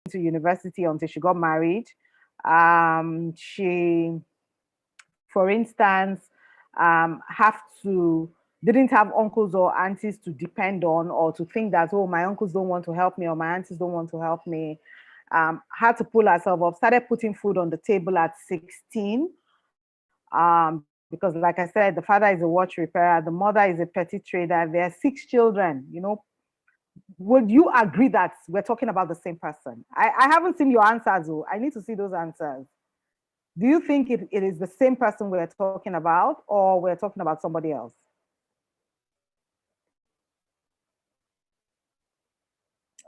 to university until she got married. She, for instance, have to didn't have uncles or aunties to depend on, or to think that, oh, my uncles don't want to help me or my aunties don't want to help me. Had to pull herself up, started putting food on the table at 16. Because like I said, the father is a watch repairer, the mother is a petty trader. There are 6 children, you know. Would you agree that we're talking about the same person? I haven't seen your answers, though. I need to see those answers. Do you think it is the same person we're talking about, or we're talking about somebody else?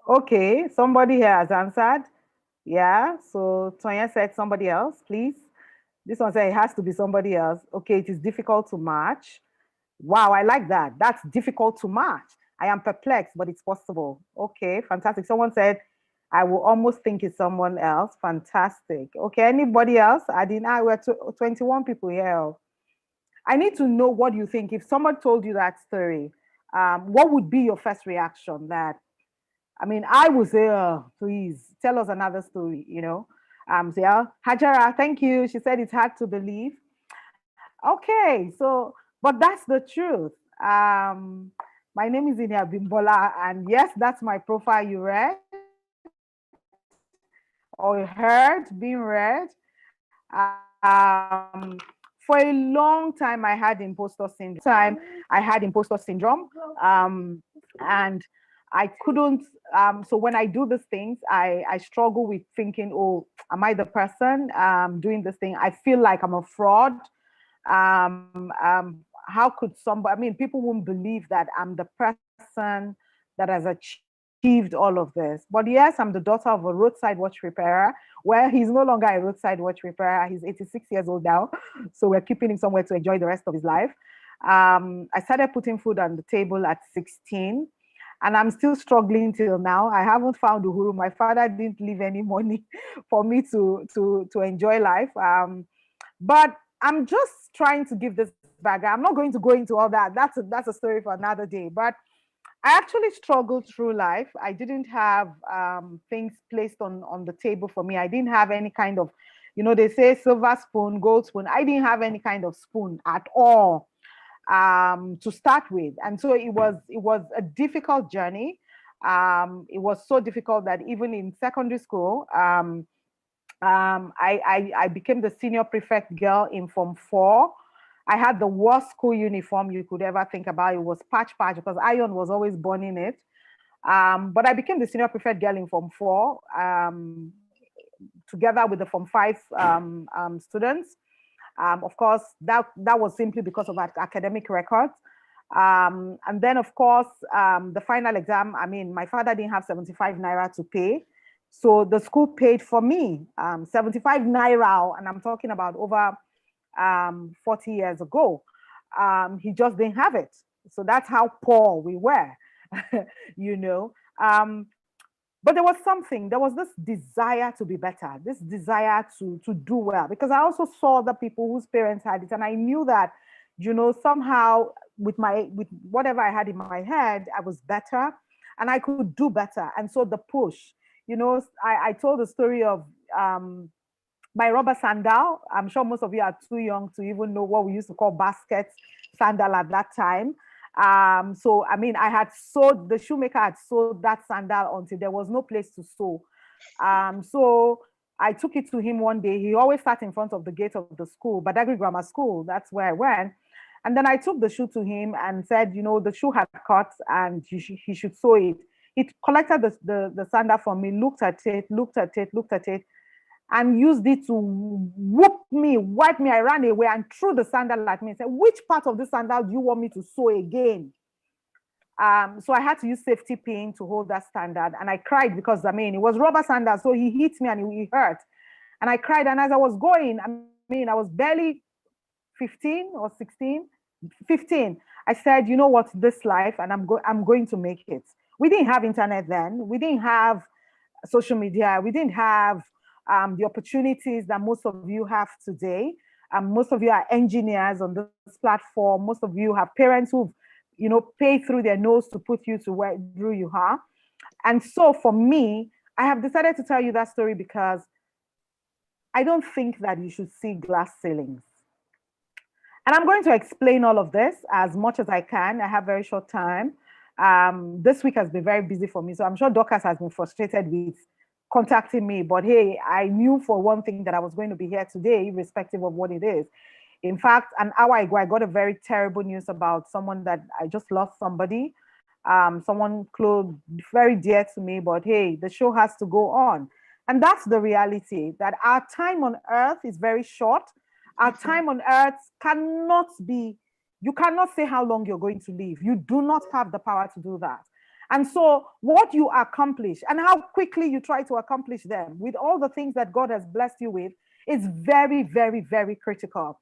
Okay, somebody here has answered. Yeah, so Tonya said somebody else, please. This one said it has to be somebody else. Okay, it is difficult to match. Wow, I like that. That's difficult to match. I am perplexed, but it's possible. Okay, fantastic. Someone said, I will almost think it's someone else. Fantastic. Okay, anybody else? I didn't. We're 21 people here. I need to know what you think. If someone told you that story, what would be your first reaction? That, I mean, I would say, please tell us another story, you know. So yeah, Hajara, thank you. She said it's hard to believe. Okay, so, but that's the truth. My name is Inia Bimbola, and yes, that's my profile you read or heard being read. For a long time, I had imposter syndrome. And I couldn't. So when I do these things, I struggle with thinking, oh, am I the person doing this thing? I feel like I'm a fraud. How could somebody, I mean, people won't believe that I'm the person that has achieved all of this. But yes, I'm the daughter of a roadside watch repairer. Well, he's no longer a roadside watch repairer. He's 86 years old now. So we're keeping him somewhere to enjoy the rest of his life. I started putting food on the table at 16. And I'm still struggling till now. I haven't found Uhuru. My father didn't leave any money for me to enjoy life. But I'm just trying to give this back. I'm not going to go into all that. That's a story for another day. But I actually struggled through life. I didn't have things placed on the table for me. I didn't have any kind of, you know, they say silver spoon, gold spoon. I didn't have any kind of spoon at all to start with. And so it was a difficult journey. It was so difficult that even in secondary school, I became the senior prefect girl in Form 4. I had the worst school uniform you could ever think about. It was patch because iron was always burning it. But I became the senior prefect girl in Form 4, together with the Form 5 students. Of course, that was simply because of our academic records. And then, of course, the final exam, I mean, my father didn't have 75 naira to pay. So the school paid for me 75 naira, and I'm talking about over 40 years ago. He just didn't have it. So that's how poor we were, you know. But there was something, there was this desire to be better, this desire to do well, because I also saw the people whose parents had it. And I knew that, you know, somehow with whatever I had in my head, I was better and I could do better. And so the push, you know, I told the story of my rubber sandal. I'm sure most of you are too young to even know what we used to call basket sandal at that time. So I mean, I had sewed, the shoemaker had sewed that sandal until there was no place to sew. So I took it to him one day. He always sat in front of the gate of the school, Badagry Grammar School. That's where I went. And then I took the shoe to him and said, you know, the shoe had cut and he should sew it. He collected the sandal from me, looked at it, and used it to whoop me, wipe me. I ran away and threw the sandal at me and said, which part of the sandal do you want me to sew again? So I had to use safety pin to hold that standard. And I cried because, I mean, it was rubber sandal. So he hit me and he hurt. And I cried. And as I was going, I mean, I was barely 15 or 16, 15. I said, you know what, this life, and I'm going to make it. We didn't have internet then. We didn't have social media. We didn't have the opportunities that most of you have today. Most of you are engineers on this platform. Most of you have parents who've, you know, paid through their nose to put you to where you are. And so for me, I have decided to tell you that story because I don't think that you should see glass ceilings. And I'm going to explain all of this as much as I can. I have very short time. This week has been very busy for me, so I'm sure Dorcas has been frustrated with contacting me. But hey, I knew for one thing that I was going to be here today, irrespective of what it is. In fact, an hour ago, I got a very terrible news about someone that I just lost somebody, someone close, very dear to me. But hey, the show has to go on. And that's the reality, that our time on earth is very short. Our time on earth cannot be, you cannot say how long you're going to live. You do not have the power to do that. And so, what you accomplish and how quickly you try to accomplish them with all the things that God has blessed you with is very, very, very critical.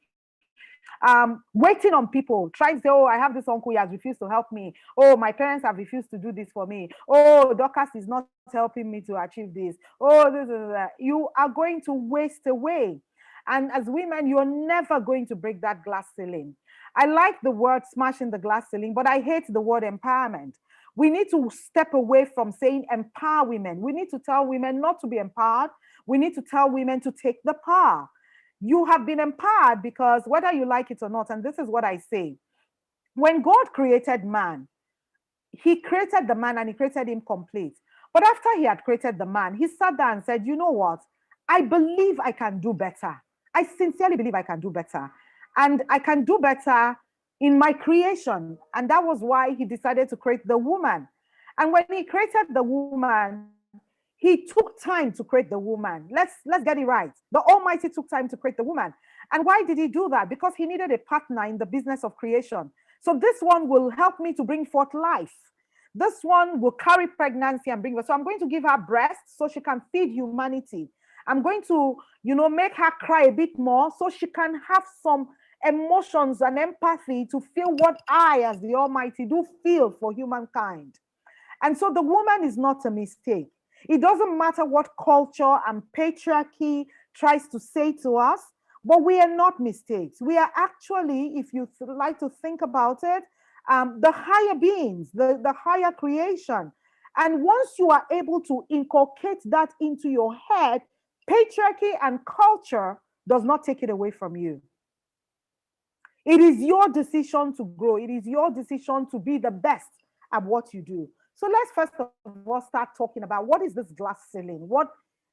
Waiting on people, trying to say, oh, I have this uncle, he has refused to help me. Oh, my parents have refused to do this for me. Oh, Dorcas is not helping me to achieve this. Oh, this is that. You are going to waste away. And as women, you're never going to break that glass ceiling. I like the word smashing the glass ceiling, but I hate the word empowerment. We need to step away from saying empower women. We need to tell women not to be empowered. We need to tell women to take the power. You have been empowered because whether you like it or not, and this is what I say, when God created man, he created the man and he created him complete. But after he had created the man, he sat down and said, you know what? I believe I can do better. I sincerely believe I can do better. And I can do better in my creation. And that was why he decided to create the woman. And when he created the woman, he took time to create the woman. Let's get it right. The Almighty took time to create the woman. And why did he do that? Because he needed a partner in the business of creation. So this one will help me to bring forth life. This one will carry pregnancy and bring her. So I'm going to give her breast so she can feed humanity. I'm going to, make her cry a bit more so she can have some emotions and empathy to feel what I, as the Almighty, do feel for humankind. And so the woman is not a mistake. It doesn't matter what culture and patriarchy tries to say to us, but we are not mistakes. We are actually, if you like to think about it, the higher beings, the higher creation. And once you are able to inculcate that into your head, patriarchy and culture does not take it away from you. It is your decision to grow. It is your decision to be the best at what you do. So let's first of all start talking about what is this glass ceiling?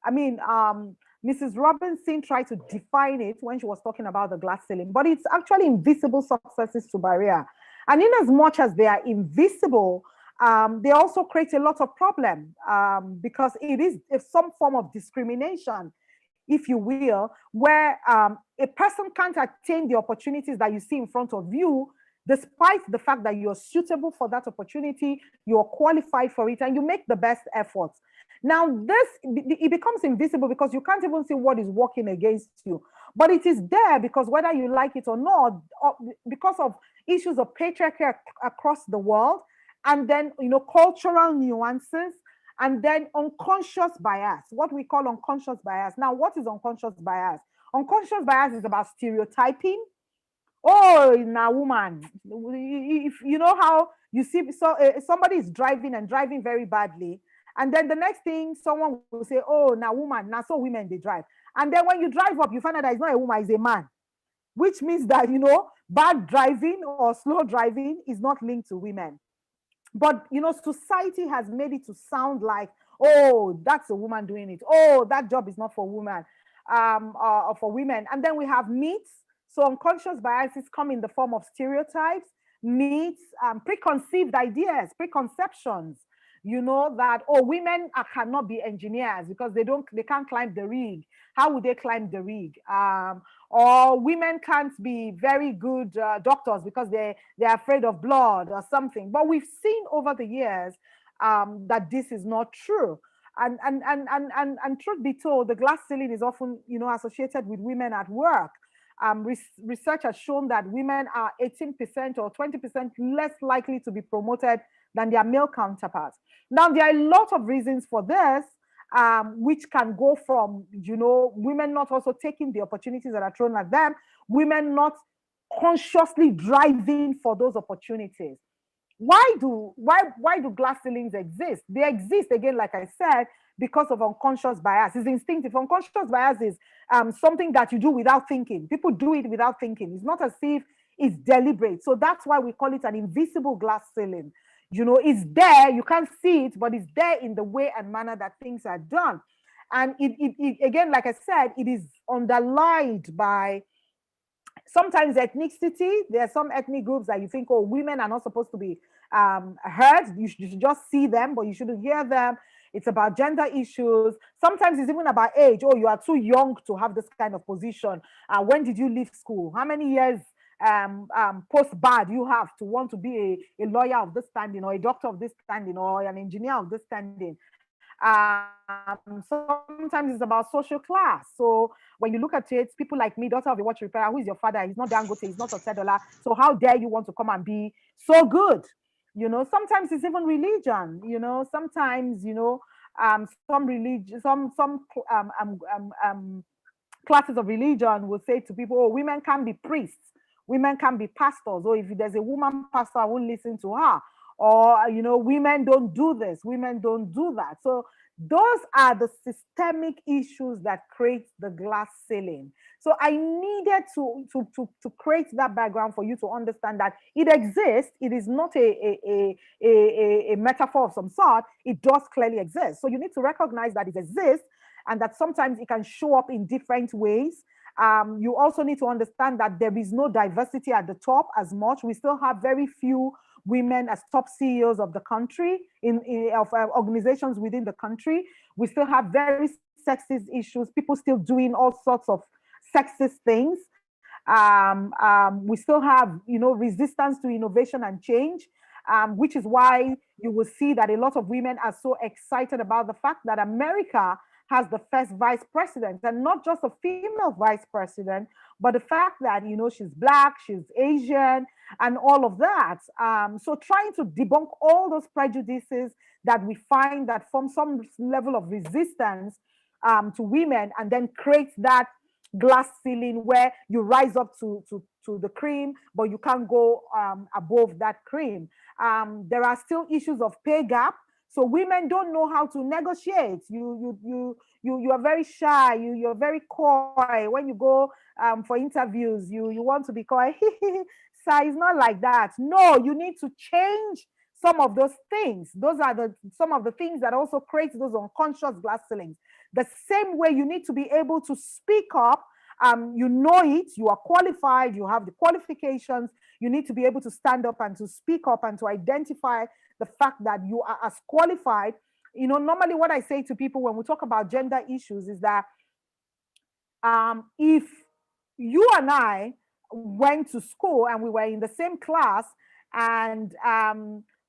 Mrs. Robinson tried to define it when she was talking about the glass ceiling, but it's actually invisible successes to barrier. And in as much as they are invisible, they also create a lot of problem because it is some form of discrimination, if you will, where a person can't attain the opportunities that you see in front of you, despite the fact that you're suitable for that opportunity, you're qualified for it, and you make the best efforts. Now, it becomes invisible because you can't even see what is working against you. But it is there because whether you like it or not, because of issues of patriarchy across the world, and then, cultural nuances, and then unconscious bias, what we call unconscious bias. Now, what is unconscious bias? Unconscious bias is about stereotyping. Oh, now woman, if you know how you see somebody is driving and driving very badly, and then the next thing someone will say, oh, now woman, now so women they drive, and then when you drive up, you find out that it's not a woman, it's a man, which means that bad driving or slow driving is not linked to women. But society has made it to sound like, oh, that's a woman doing it. Oh, that job is not for women, or for women. And then we have myths. So unconscious biases come in the form of stereotypes, myths, preconceived ideas, preconceptions. That women cannot be engineers because they can't climb the rig. How would they climb the rig? Or women can't be very good doctors because they're afraid of blood or something. But we've seen over the years that this is not true. And truth be told, the glass ceiling is often associated with women at work. Research has shown that women are 18% or 20% less likely to be promoted than their male counterparts. Now, there are a lot of reasons for this, which can go from, women not also taking the opportunities that are thrown at them, women not consciously driving for those opportunities. Why do glass ceilings exist? They exist, again, like I said, because of unconscious bias. It's instinctive. Unconscious bias is something that you do without thinking. People do it without thinking. It's not as if it's deliberate. So that's why we call it an invisible glass ceiling. You know, it's there, you can't see it, but it's there in the way and manner that things are done. And it again, like I said, it is underlined by sometimes ethnicity. There are some ethnic groups that you think, oh, women are not supposed to be heard. You should just see them, but you shouldn't hear them. It's about gender issues. Sometimes it's even about age. Oh, you are too young to have this kind of position. When did you leave school? How many years post-bad you have to want to be a lawyer of this standing, or a doctor of this standing, or an engineer of this standing? Sometimes it's about social class. So when you look at it, people like me, daughter of a watch repairer, who is your father? He's not Dangote, he's not Otedola. So how dare you want to come and be so good? You know, sometimes it's even religion. You know, sometimes, you know, some religion, some classes of religion will say to people, oh, women can be priests, women can be pastors, or if there's a woman pastor, I won't listen to her. Or, you know, women don't do this, women don't do that. So those are the systemic issues that create the glass ceiling. So I needed to create that background for you to understand that it exists. It is not a metaphor of some sort. It does clearly exist. So you need to recognize that it exists, and that sometimes it can show up in different ways. You also need to understand that there is no diversity at the top as much. We still have very few women as top CEOs of the country, of organizations within the country. We still have very sexist issues, people still doing all sorts of sexist things. We still have, you know, resistance to innovation and change, which is why you will see that a lot of women are so excited about the fact that America has the first vice president, and not just a female vice president, but the fact that, you know, she's Black, she's Asian, and all of that. So trying to debunk all those prejudices that we find that form some level of resistance to women, and then create that glass ceiling where you rise up to the cream, but you can't go above that cream. There are still issues of pay gap. So women don't know how to negotiate. You are very shy. You're very coy. When you go for interviews, you want to be coy. So it's not like that. No, you need to change some of those things. Those are some of the things that also create those unconscious glass ceilings. The same way you need to be able to speak up. You know it, you are qualified, you have the qualifications, you need to be able to stand up and to speak up and to identify the fact that you are as qualified. You know, normally what I say to people when we talk about gender issues is that if you and I went to school and we were in the same class, and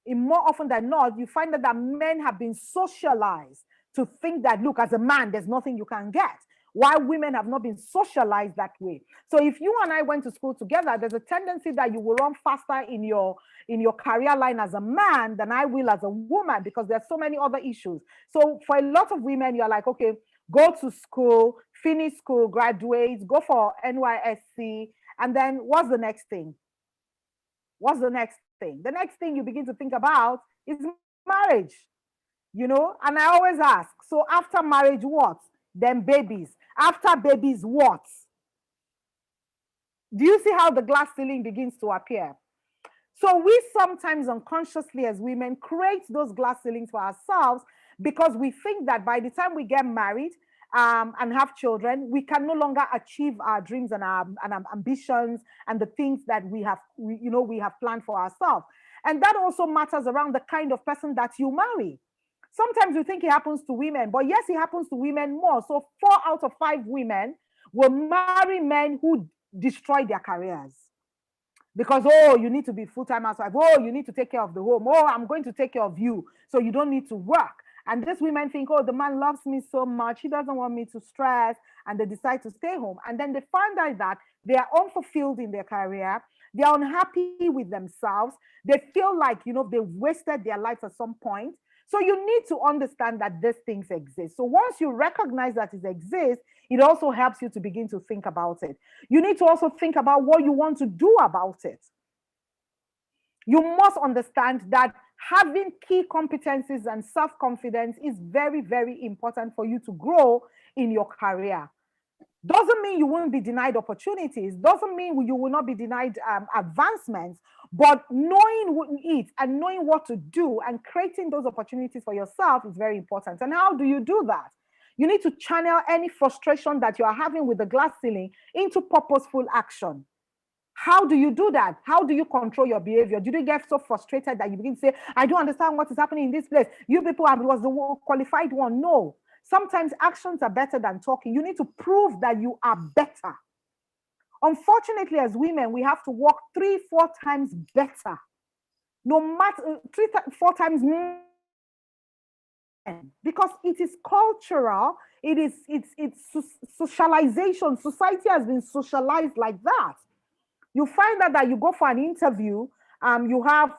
in more often than not, you find that men have been socialized to think that, look, as a man, there's nothing you can get, while women have not been socialized that way. So if you and I went to school together, there's a tendency that you will run faster in your career line as a man than I will as a woman, because there's so many other issues. So for a lot of women, you're like, okay, go to school, finish school, graduate, go for NYSC, and then what's the next thing? What's the next thing? The next thing you begin to think about is marriage, you know? And I always ask, so after marriage, what? Then babies. After babies, what? Do you see how the glass ceiling begins to appear? So we sometimes unconsciously as women create those glass ceilings for ourselves, because we think that by the time we get married and have children, we can no longer achieve our dreams and our ambitions and the things that we have planned for ourselves. And that also matters around the kind of person that you marry. Sometimes we think it happens to women, but yes, it happens to women more. So 4 out of 5 women will marry men who destroy their careers. Because, oh, you need to be full-time housewife. Oh, you need to take care of the home. Oh, I'm going to take care of you, so you don't need to work. And these women think, oh, the man loves me so much, he doesn't want me to stress, and they decide to stay home. And then they find out that they are unfulfilled in their career, they are unhappy with themselves, they feel like, you know, they wasted their lives at some point. So you need to understand that these things exist. So once you recognize that it exists, it also helps you to begin to think about it. You need to also think about what you want to do about it. You must understand that having key competencies and self-confidence is very, very important for you to grow in your career. Doesn't mean you won't be denied opportunities, doesn't mean you will not be denied advancements, but knowing it and knowing what to do and creating those opportunities for yourself is very important. And how do you do that? You need to channel any frustration that you are having with the glass ceiling into purposeful action. How do you do that? How do you control your behavior? Do you get so frustrated that you begin to say, I don't understand what is happening in this place? You people was the qualified one. No. Sometimes actions are better than talking. You need to prove that you are better. Unfortunately, as women, we have to work 3-4 times better. No matter 3-4 times more. Because it is cultural, it's socialization. Society has been socialized like that. You find that you go for an interview, you have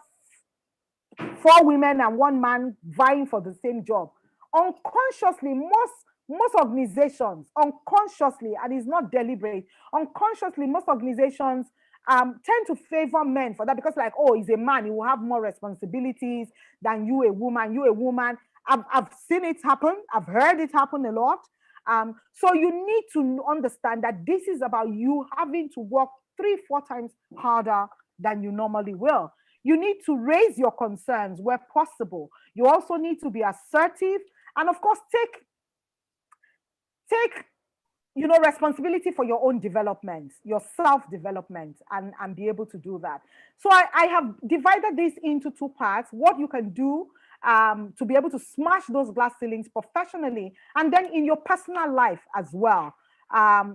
4 women and 1 man vying for the same job. Unconsciously, most organizations, unconsciously, and it's not deliberate, unconsciously, most organizations tend to favor men for that, because like, oh, he's a man, he will have more responsibilities than you, a woman. You, a woman. I've seen it happen. I've heard it happen a lot. So you need to understand that this is about you having to work 3-4 times harder than you normally will. You need to raise your concerns where possible. You also need to be assertive, and of course, take responsibility for your own development, your self-development, and be able to do that. So I have divided this into 2 parts: what you can do to be able to smash those glass ceilings professionally, and then in your personal life as well.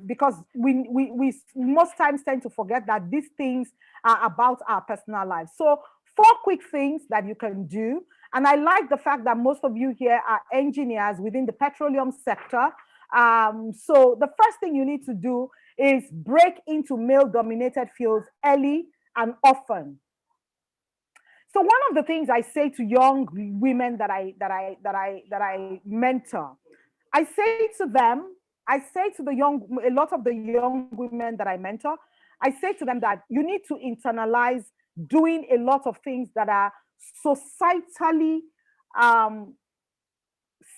Because we most times tend to forget that these things are about our personal lives. So 4 quick things that you can do. And I like the fact that most of you here are engineers within the petroleum sector. So the first thing you need to do is break into male-dominated fields early and often. So one of the things I say to young women that I mentor, I say to a lot of the young women that I mentor, I say to them that you need to internalize doing a lot of things that are societally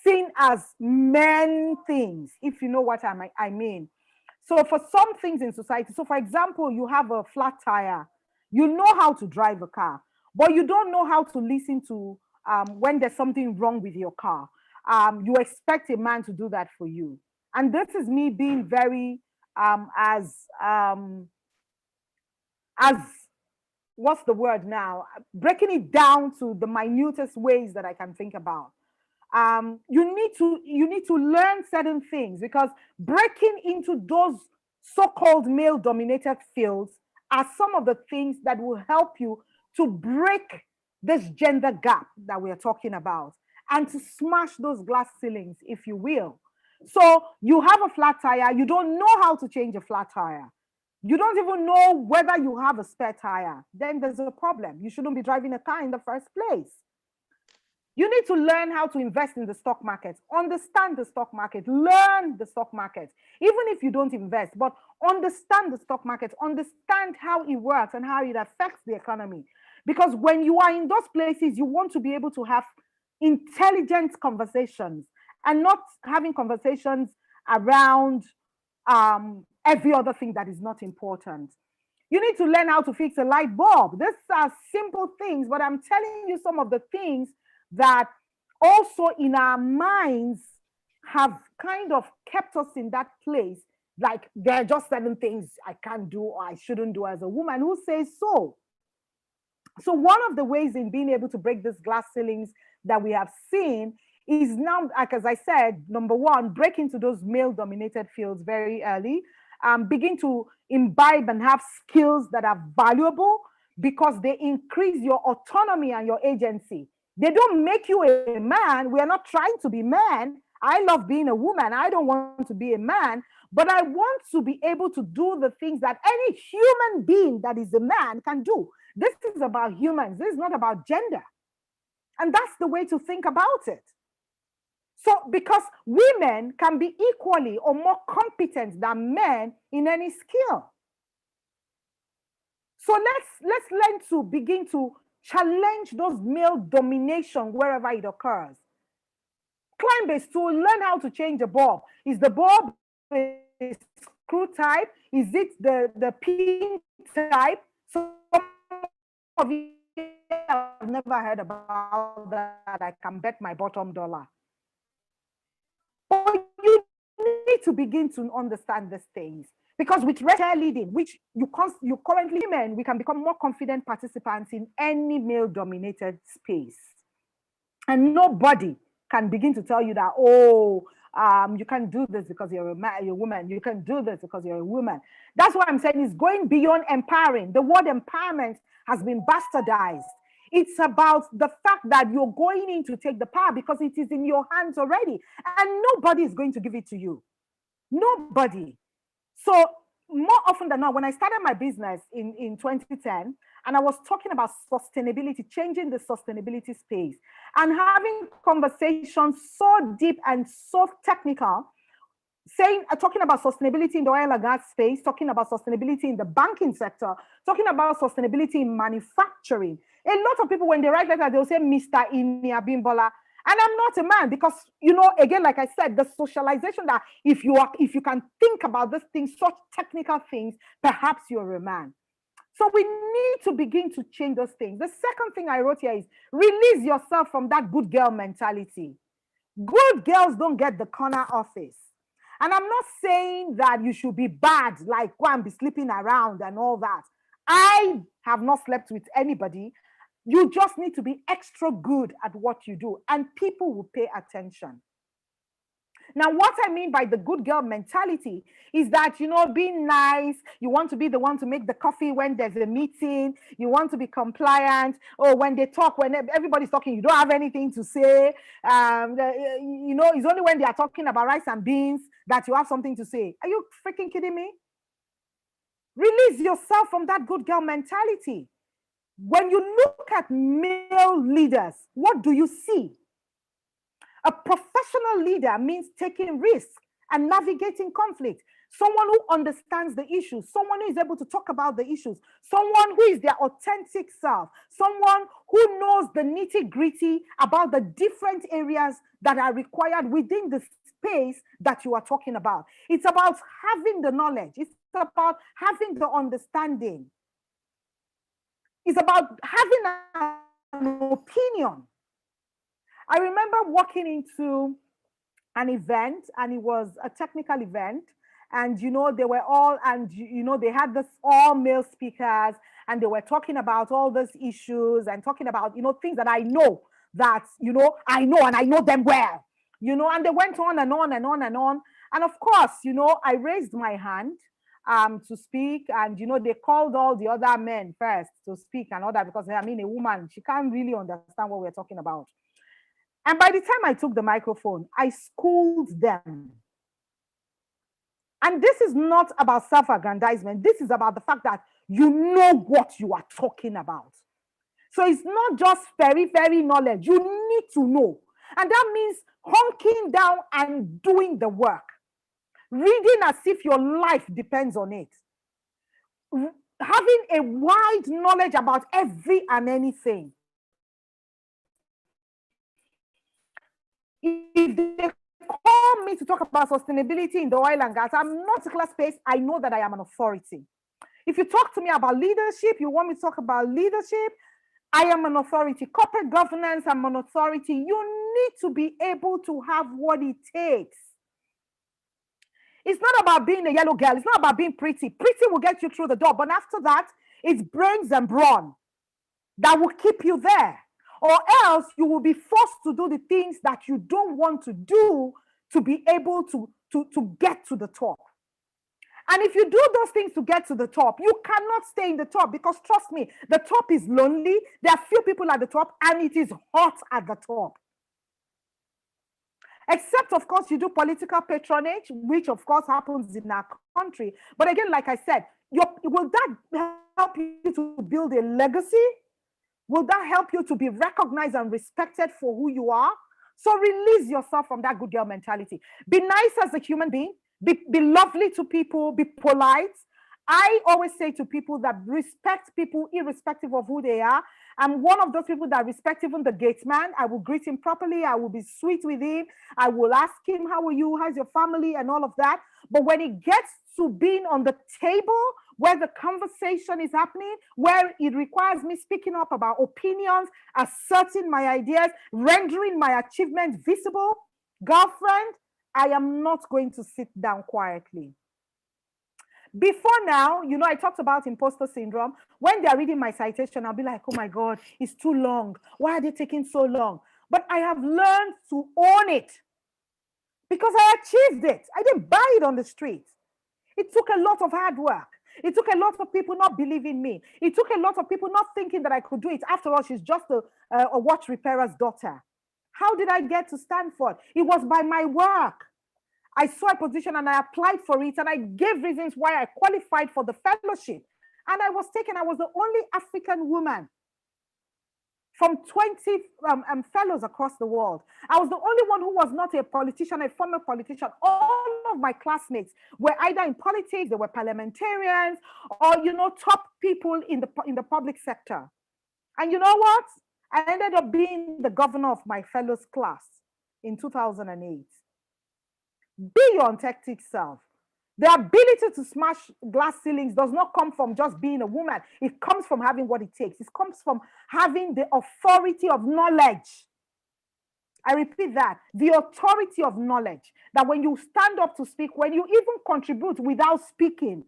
seen as men things, if you know what I mean. So for some things in society, so for example, you have a flat tire, you know how to drive a car, but you don't know how to listen to when there's something wrong with your car. You expect a man to do that for you. And this is me being very as what's the word now? Breaking it down to the minutest ways that I can think about. You need to learn certain things, because breaking into those so-called male-dominated fields are some of the things that will help you to break this gender gap that we are talking about, and to smash those glass ceilings, if you will. So you have a flat tire, you don't know how to change a flat tire. You don't even know whether you have a spare tire. Then there's a problem. You shouldn't be driving a car in the first place. You need to learn how to invest in the stock market, understand the stock market, learn the stock market, even if you don't invest, but understand the stock market, understand how it works and how it affects the economy. Because when you are in those places, you want to be able to have intelligent conversations and not having conversations around every other thing that is not important. You need to learn how to fix a light bulb. These are simple things, but I'm telling you some of the things that also in our minds have kind of kept us in that place. Like, there are just certain things I can't do or I shouldn't do as a woman. Who says so? So one of the ways in being able to break these glass ceilings that we have seen is now, like as I said, number one, break into those male-dominated fields very early. Begin to imbibe and have skills that are valuable, because they increase your autonomy and your agency. They don't make you a man. We are not trying to be men. I love being a woman. I don't want to be a man, but I want to be able to do the things that any human being that is a man can do. This is about humans. This is not about gender. And that's the way to think about it. So, because women can be equally or more competent than men in any skill. So let's learn to begin to challenge those male domination wherever it occurs. Climb a stool, learn how to change a bulb. Is the bulb a screw type? Is it the pin type? Some of you have never heard about that. I can bet my bottom dollar. But you need to begin to understand these things. Because with leading, which you currently, men, we can become more confident participants in any male-dominated space. And nobody can begin to tell you that, oh, you can't do this because you're a woman. You can do this because you're a woman. That's what I'm saying is going beyond empowering. The word empowerment has been bastardized. It's about the fact that you're going in to take the power because it is in your hands already. And nobody is going to give it to you. Nobody. So more often than not, when I started my business in 2010, and I was talking about sustainability, changing the sustainability space, and having conversations so deep and so technical, talking about sustainability in the oil and gas space, talking about sustainability in the banking sector, talking about sustainability in manufacturing. A lot of people, when they write letters, they'll say, Mr. Ini Abimbola. And I'm not a man because, again, like I said, the socialization that if you can think about these things, such technical things, perhaps you're a man. So we need to begin to change those things. The second thing I wrote here is release yourself from that good girl mentality. Good girls don't get the corner office. And I'm not saying that you should be bad, like go and be sleeping around and all that. I have not slept with anybody. You just need to be extra good at what you do, and people will pay attention. Now, what I mean by the good girl mentality is that, being nice, you want to be the one to make the coffee when there's a meeting, you want to be compliant, or when they talk, when everybody's talking, you don't have anything to say. It's only when they are talking about rice and beans that you have something to say. Are you freaking kidding me? Release yourself from that good girl mentality. When you look at male leaders, what do you see? A professional leader means taking risks and navigating conflict. Someone who understands the issues, someone who is able to talk about the issues, someone who is their authentic self, someone who knows the nitty-gritty about the different areas that are required within the space that you are talking about. It's about having the knowledge. It's about having the understanding. It's about having an opinion. I remember walking into an event, and it was a technical event, and they were all, and they had this all male speakers, and they were talking about all these issues and talking about things that I know that I know, and I know them well, and they went on and on and on and on. And of course, I raised my hand to speak, and they called all the other men first to speak and all that, because a woman, she can't really understand what we're talking about. And by the time I took the microphone, I schooled them. And this is not about self-aggrandizement. This is about the fact that you know what you are talking about. So it's not just very, very knowledge. You need to know. And that means hunking down and doing the work. Reading as if your life depends on it. Having a wide knowledge about every and anything. If they call me to talk about sustainability in the oil and gas, I'm not in a space, I know that I am an authority. If you talk to me about leadership, you want me to talk about leadership, I am an authority. Corporate governance, I'm an authority. You need to be able to have what it takes. It's not about being a yellow girl. It's not about being pretty. Pretty will get you through the door. But after that, it's brains and brawn that will keep you there. Or else you will be forced to do the things that you don't want to do to be able to get to the top. And if you do those things to get to the top, you cannot stay in the top, because trust me, the top is lonely. There are few people at the top, and it is hot at the top. Except, of course, you do political patronage, which, of course, happens in our country. But again, like I said, will that help you to build a legacy? Will that help you to be recognized and respected for who you are? So release yourself from that good girl mentality. Be nice as a human being. Be lovely to people. Be polite. I always say to people that respect people irrespective of who they are. I'm one of those people that respect even the gate man. I will greet him properly. I will be sweet with him. I will ask him, how are you? How's your family? And all of that. But when it gets to being on the table where the conversation is happening, where it requires me speaking up about opinions, asserting my ideas, rendering my achievements visible, girlfriend, I am not going to sit down quietly. Before now, you know, I talked about imposter syndrome. When they're reading my citation, I'll be like, oh my God, it's too long. Why are they taking so long? But I have learned to own it because I achieved it. I didn't buy it on the street. It took a lot of hard work. It took a lot of people not believing me. It took a lot of people not thinking that I could do it. After all, she's just a watch repairer's daughter. How did I get to Stanford? It was by my work. I saw a position and I applied for it, and I gave reasons why I qualified for the fellowship. And I was taken. I was the only African woman from 20 fellows across the world. I was the only one who was not a politician, a former politician. All of my classmates were either in politics, they were parliamentarians, or, you know, top people in the public sector. And you know what? I ended up being the governor of my fellows class in 2008. Be your authentic self. The ability to smash glass ceilings does not come from just being a woman. It comes from having what it takes. It comes from having the authority of knowledge. I repeat that, the authority of knowledge, that when you stand up to speak, when you even contribute without speaking,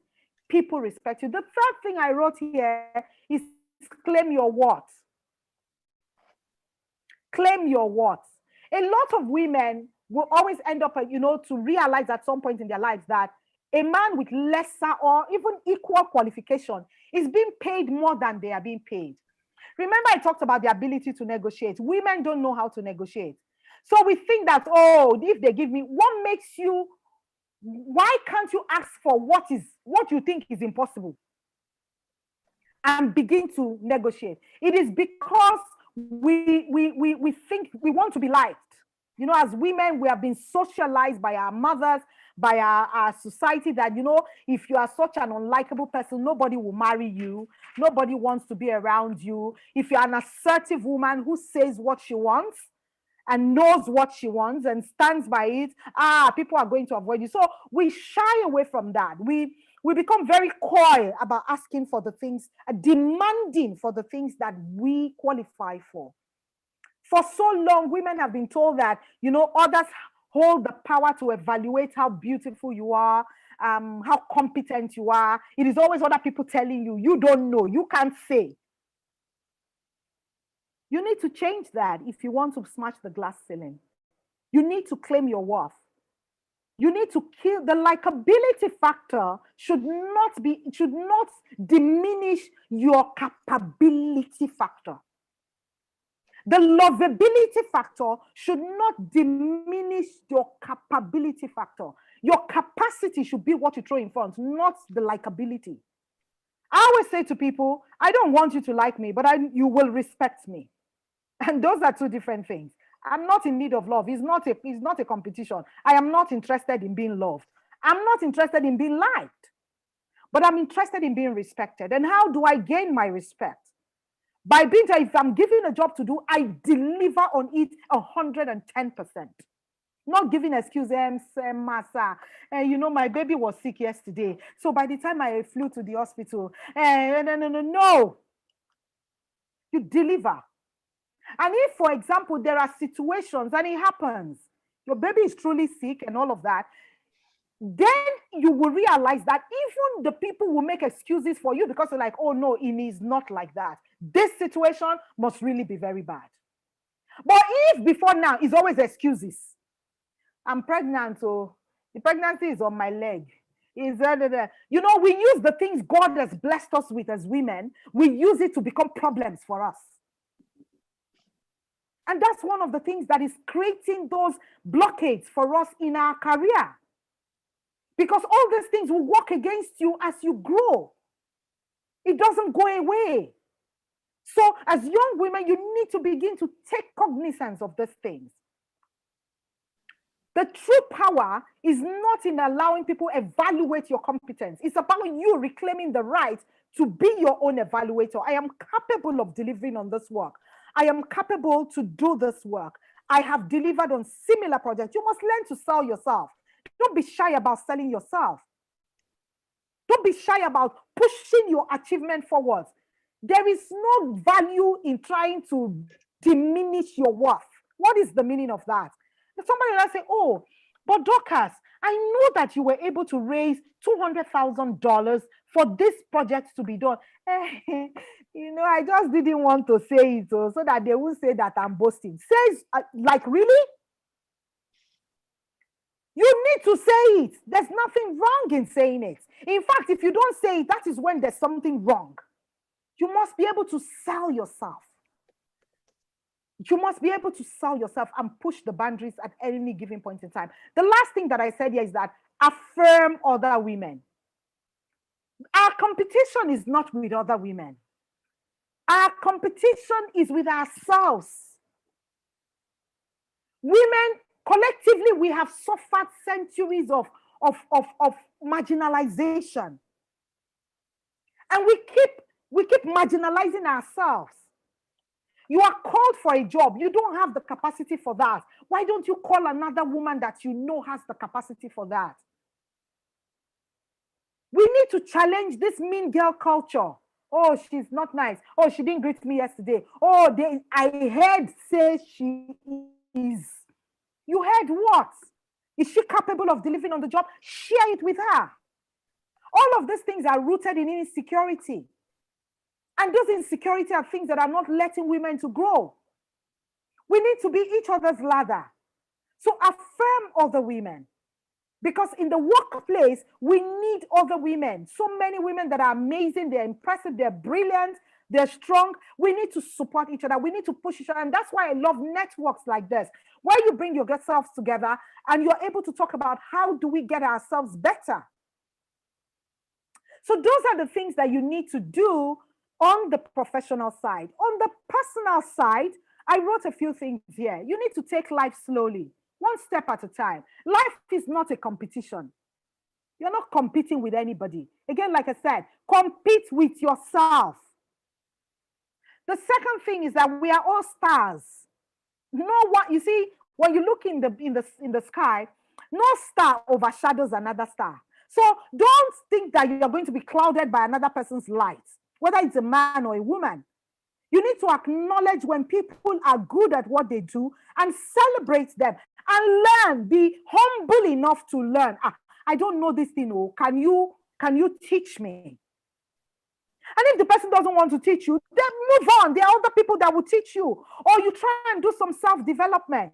people respect you. The third thing I wrote here is claim your worth. Claim your worth. A lot of women will always end up, you know, to realize at some point in their lives that a man with lesser or even equal qualification is being paid more than they are being paid. Remember, I talked about the ability to negotiate. Women don't know how to negotiate. So we think that, oh, if they give me, what makes you, why can't you ask for what you think is impossible and begin to negotiate? It is because we think we want to be liked. You know, as women, we have been socialized by our mothers, by our society, that, you know, if you are such an unlikable person, nobody will marry you. Nobody wants to be around you. If you're an assertive woman who says what she wants and knows what she wants and stands by it, people are going to avoid you. So we shy away from that. We become very coy about asking for the things, demanding for the things that we qualify for. For so long, women have been told that, you know, others hold the power to evaluate how beautiful you are, how competent you are. It is always other people telling you, you don't know, you can't say. You need to change that if you want to smash the glass ceiling. You need to claim your worth. You need to kill the likability factor. Should not diminish your capability factor. The lovability factor should not diminish your capability factor. Your capacity should be what you throw in front, not the likability. I always say to people, I don't want you to like me, but you will respect me. And those are two different things. I'm not in need of love. It's not a competition. I am not interested in being loved. I'm not interested in being liked, but I'm interested in being respected. And how do I gain my respect? By being there, if I'm given a job to do, I deliver on it 110%. Not giving excuses, Massa. You know, my baby was sick yesterday. So by the time I flew to the hospital, no. You deliver. And if, for example, there are situations, and it happens, your baby is truly sick and all of that, then you will realize that even the people will make excuses for you because they're like, oh no, it is not like that. This situation must really be very bad. But if before now, it's always excuses. I'm pregnant, so the pregnancy is on my leg. You know, we use the things God has blessed us with as women, we use it to become problems for us. And that's one of the things that is creating those blockades for us in our career. Because all these things will work against you as you grow. It doesn't go away. So as young women, you need to begin to take cognizance of these things. The true power is not in allowing people evaluate your competence. It's about you reclaiming the right to be your own evaluator. I am capable of delivering on this work. I am capable to do this work. I have delivered on similar projects. You must learn to sell yourself. Don't be shy about selling yourself. Don't be shy about pushing your achievement forward. There is no value in trying to diminish your worth. What is the meaning of that? Somebody will say, oh, but Dorcas, I know that you were able to raise $200,000 for this project to be done. I just didn't want to say it so that they won't say that I'm boasting. Says, like, really? You need to say it. There's nothing wrong in saying it. In fact, if you don't say it, that is when there's something wrong. You must be able to sell yourself. You must be able to sell yourself and push the boundaries at any given point in time. The last thing that I said here is that affirm other women. Our competition is not with other women. Our competition is with ourselves. Women, collectively, we have suffered centuries of marginalization. And we keep marginalizing ourselves. You are called for a job. You don't have the capacity for that. Why don't you call another woman that you know has the capacity for that? We need to challenge this mean girl culture. Oh, she's not nice. Oh, she didn't greet me yesterday. Oh, I heard say she is. You heard what? Is she capable of delivering on the job? Share it with her. All of these things are rooted in insecurity. And those insecurities are things that are not letting women to grow. We need to be each other's ladder. So affirm other women. Because in the workplace, we need other women. So many women that are amazing, they're impressive, they're brilliant, they're strong. We need to support each other. We need to push each other. And that's why I love networks like this, where you bring yourselves together and you're able to talk about how do we get ourselves better. So those are the things that you need to do on the professional side. On the personal side, I wrote a few things here. You need to take life slowly, one step at a time. Life is not a competition. You're not competing with anybody. Again, like I said, compete with yourself. The second thing is that we are all stars. You see, when you look in the sky, no star overshadows another star. So don't think that you're going to be clouded by another person's light, whether it's a man or a woman. You need to acknowledge when people are good at what they do and celebrate them and learn. Be humble enough to learn. I don't know this thing. Oh, can you teach me? And if the person doesn't want to teach you, then move on. There are other people that will teach you. Or you try and do some self-development.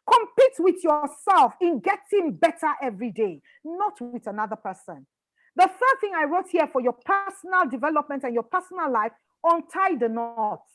Compete with yourself in getting better every day, not with another person. The third thing I wrote here for your personal development and your personal life, untie the knots.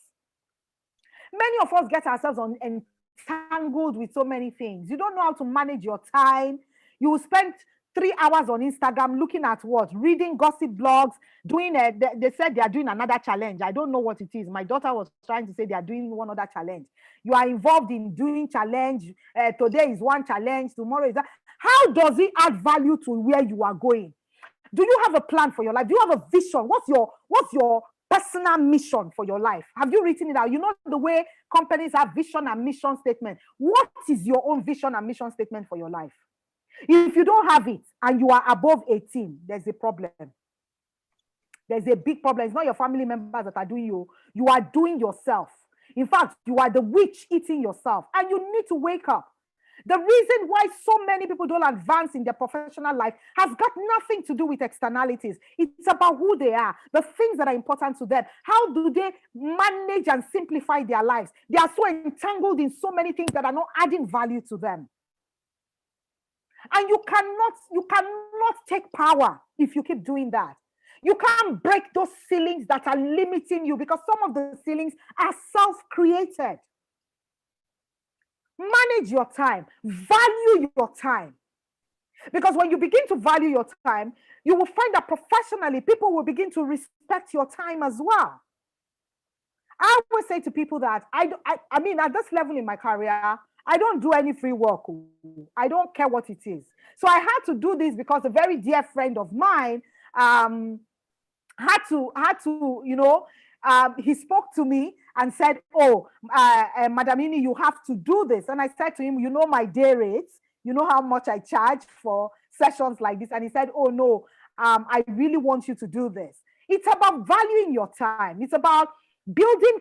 Many of us get ourselves entangled with so many things. You don't know how to manage your time. You will spend 3 hours on Instagram looking at what? Reading gossip blogs, they said they are doing another challenge. I don't know what it is. My daughter was trying to say they are doing one other challenge. You are involved in doing challenge. Today is one challenge, tomorrow is that. How does it add value to where you are going? Do you have a plan for your life? Do you have a vision? What's your personal mission for your life? Have you written it out? You know the way companies have vision and mission statement. What is your own vision and mission statement for your life? If you don't have it and you are above 18, there's a problem. There's a big problem. It's not your family members that are doing you. You are doing yourself. In fact, you are the witch eating yourself. And you need to wake up. The reason why so many people don't advance in their professional life has got nothing to do with externalities. It's about who they are, the things that are important to them. How do they manage and simplify their lives? They are so entangled in so many things that are not adding value to them. And you cannot take power if you keep doing that. You can't break those ceilings that are limiting you, because some of the ceilings are self-created. Manage your time. Value your time. Because when you begin to value your time, you will find that professionally, people will begin to respect your time as well. I always say to people that, I mean, at this level in my career, I don't do any free work. I don't care what it is. So I had to do this because a very dear friend of mine had to, he spoke to me and said, oh, Madam Ini, you have to do this. And I said to him, you know my day rates, you know how much I charge for sessions like this. And he said, oh no, I really want you to do this. It's about valuing your time. It's about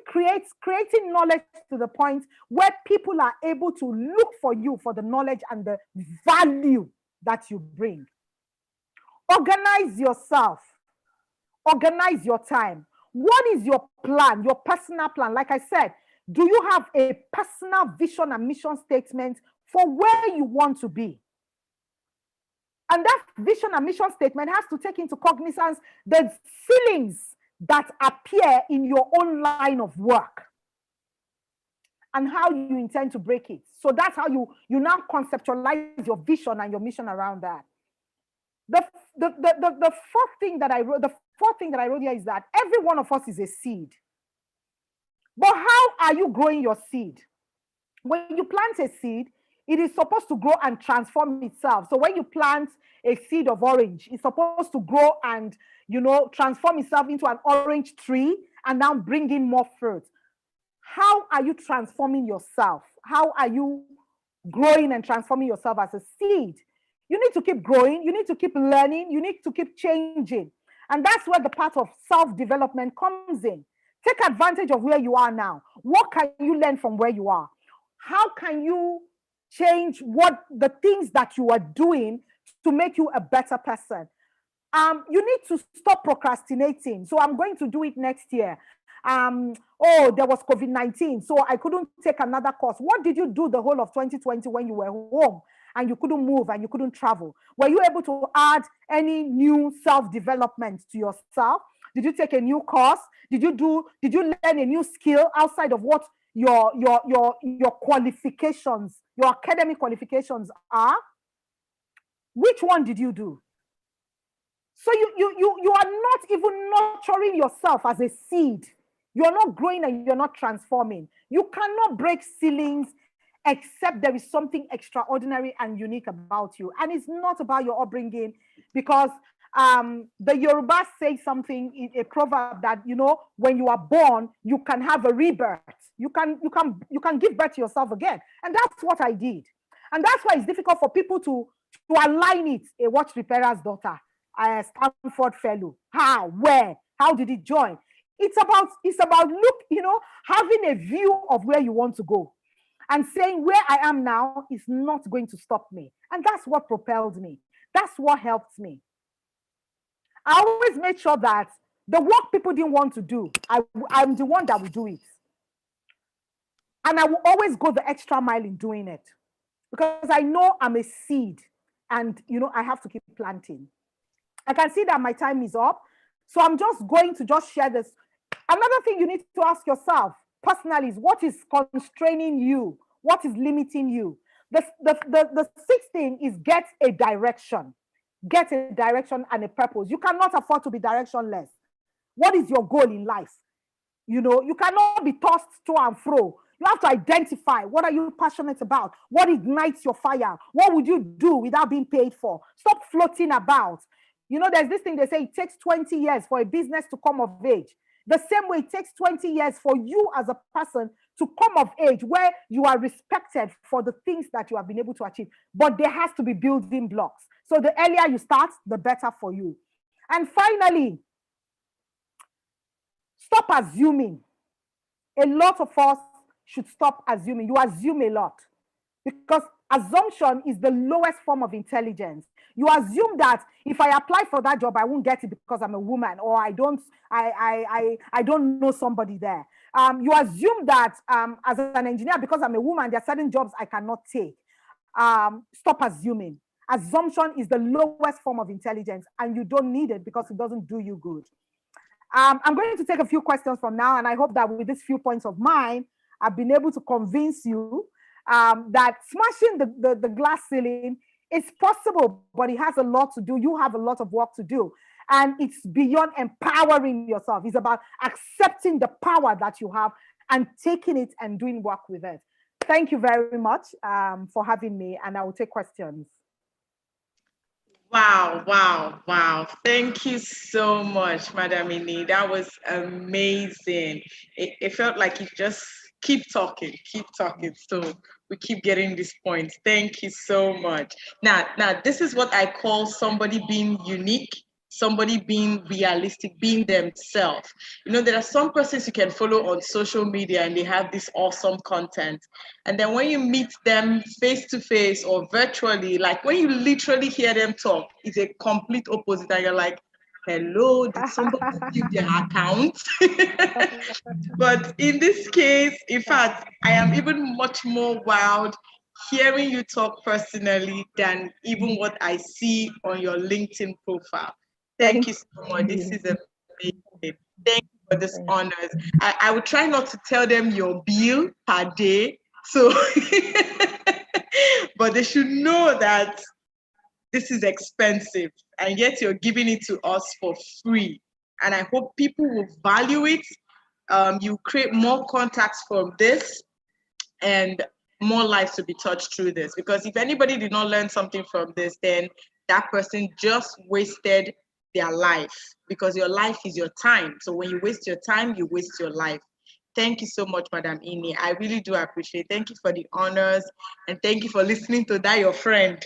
creating knowledge to the point where people are able to look for you for the knowledge and the value that you bring. Organize yourself. Organize your time. What is your plan, your personal plan? Like I said, do you have a personal vision and mission statement for where you want to be? And that vision and mission statement has to take into cognizance the ceilings that appear in your own line of work and how you intend to break it. So that's how you now conceptualize your vision and your mission around that. The fourth thing that I wrote here is that every one of us is a seed. But how are you growing your seed? When you plant a seed, it is supposed to grow and transform itself. So when you plant a seed of orange, it's supposed to grow and, transform itself into an orange tree and now bring in more fruit. How are you transforming yourself? How are you growing and transforming yourself as a seed? You need to keep growing. You need to keep learning. You need to keep changing. And that's where the part of self-development comes in. Take advantage of where you are now. What can you learn from where you are? How can you change the things that you are doing to make you a better person? You need to stop procrastinating. So I'm going to do it next year. There was COVID-19, so I couldn't take another course. What did you do the whole of 2020 when you were home and you couldn't move and you couldn't travel? Were you able to add any new self-development to yourself? Did you take a new course? Did you learn a new skill outside of what your qualifications, your academic qualifications are? Which one did you do? So you are not even nurturing yourself as a seed. You're not growing and you're not transforming. You cannot break ceilings except there is something extraordinary and unique about you. And it's not about your upbringing, because the Yoruba say something, a proverb that, when you are born, you can have a rebirth. You can give birth to yourself again. And that's what I did. And that's why it's difficult for people to align it. A watch repairer's daughter, a Stanford fellow. How? Where? How did it join? It's about having a view of where you want to go and saying where I am now is not going to stop me. And that's what propelled me. That's what helped me. I always made sure that the work people didn't want to do, I'm the one that will do it. And I will always go the extra mile in doing it, because I know I'm a seed and, I have to keep planting. I can see that my time is up. So I'm just going to share this. Another thing you need to ask yourself personally is, what is constraining you? What is limiting you? The sixth thing is get a direction. Get a direction and a purpose. You cannot afford to be directionless. What is your goal in life? You cannot be tossed to and fro. You have to identify, what are you passionate about? What ignites your fire? What would you do without being paid for? Stop floating about. There's this thing they say, it takes 20 years for a business to come of age. The same way it takes 20 years for you as a person to come of age where you are respected for the things that you have been able to achieve. But there has to be building blocks. So the earlier you start, the better for you. And finally, stop assuming. A lot of us should stop assuming. You assume a lot, because assumption is the lowest form of intelligence. You assume that if I apply for that job, I won't get it because I'm a woman, or I don't know somebody there. You assume that as an engineer, because I'm a woman, there are certain jobs I cannot take. Stop assuming. Assumption is the lowest form of intelligence, and you don't need it because it doesn't do you good. I'm going to take a few questions from now, and I hope that with these few points of mine, I've been able to convince you that smashing the glass ceiling is possible, but it has a lot to do. You have a lot of work to do. And it's beyond empowering yourself. It's about accepting the power that you have and taking it and doing work with it. thank you very much for having me, and I will take questions. Wow, wow, wow. Thank you so much, Madam Ini. That was amazing. It felt like you just keep talking, keep talking. So we keep getting this point. Thank you so much. Now, this is what I call somebody being unique, somebody being realistic, being themselves. You know, there are some persons you can follow on social media and they have this awesome content. And then when you meet them face to face or virtually, like when you literally hear them talk, it's a complete opposite. And you're like, hello, did somebody steal their account? But in this case, in fact, I am even much more wowed hearing you talk personally than even what I see on your LinkedIn profile. Thank you so much. This is amazing. Thank you for this honors. I would try not to tell them your bill per day. So, but they should know that this is expensive and yet you're giving it to us for free. And I hope people will value it. You create more contacts from this and more lives to be touched through this. Because if anybody did not learn something from this, then that person just wasted their life, because your life is your time. So when you waste your time, you waste your life. Thank you so much, Madam Ini. I really do appreciate it. Thank you for the honors and thank you for listening to that, your friend.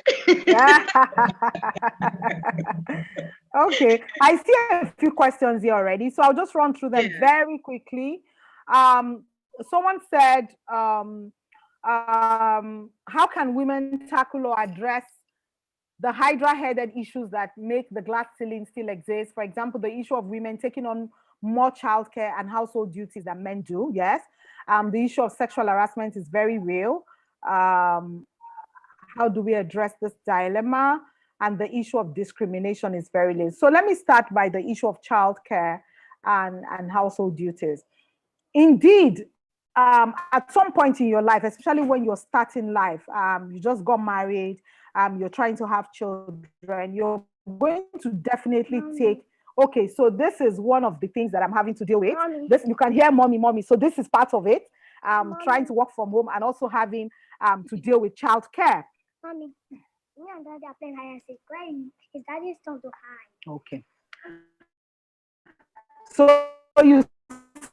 Okay, I see a few questions here already, so I'll just run through them very quickly. Someone said, how can women tackle or address the hydra-headed issues that make the glass ceiling still exist? For example, the issue of women taking on more childcare and household duties than men do. Yes. The issue of sexual harassment is very real. How do we address this dilemma? And the issue of discrimination is very real. So let me start by the issue of childcare and household duties. Indeed, at some point in your life, especially when you're starting life, you just got married, you're trying to have children, you're going to definitely take, okay, so this is one of the things that I'm having to deal with. This, you can hear mommy. So this is part of it. Trying to work from home and also having to deal with childcare. Mommy, me and Daddy are playing hide and seek. Where is Daddy's turn to hide? Okay. So you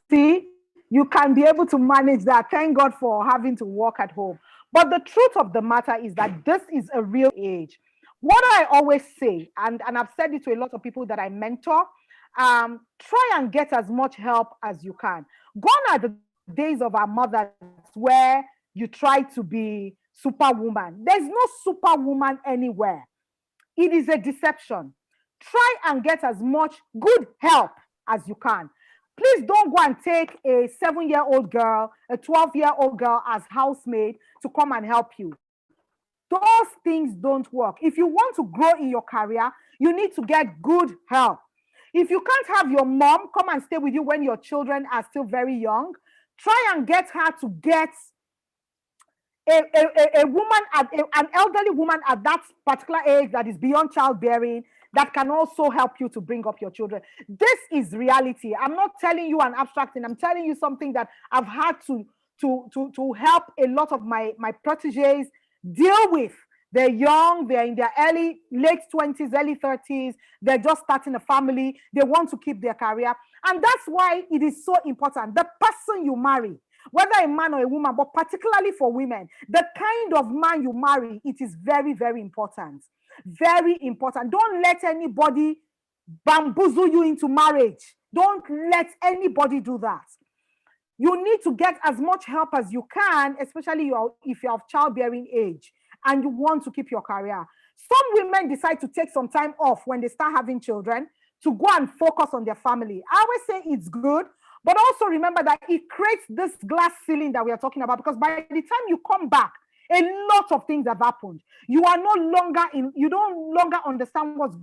see, you can be able to manage that. Thank God for having to work at home. But the truth of the matter is that this is a real age. What I always say, and I've said it to a lot of people that I mentor, try and get as much help as you can. Gone are the days of our mothers where you try to be superwoman. There's no superwoman anywhere. It is a deception. Try and get as much good help as you can. Please don't go and take a 7-year-old girl, a 12-year-old girl as housemaid to come and help you. Those things don't work. If you want to grow in your career, you need to get good help. If you can't have your mom come and stay with you when your children are still very young, try and get her to get a woman, an elderly woman at that particular age that is beyond childbearing, that can also help you to bring up your children. This is reality. I'm not telling you an abstract thing. I'm telling you something that I've had to help a lot of my proteges deal with. They're young, they're in their late 20s, early 30s. They're just starting a family. They want to keep their career. And that's why it is so important. The person you marry, whether a man or a woman, but particularly for women, the kind of man you marry, it is very, very important. Very important. Don't let anybody bamboozle you into marriage. Don't let anybody do that. You need to get as much help as you can, especially if you're of childbearing age and you want to keep your career. Some women decide to take some time off when they start having children to go and focus on their family. I always say it's good, but also remember that it creates this glass ceiling that we are talking about, because by the time you come back, a lot of things have happened. You are no longer you don't longer understand what's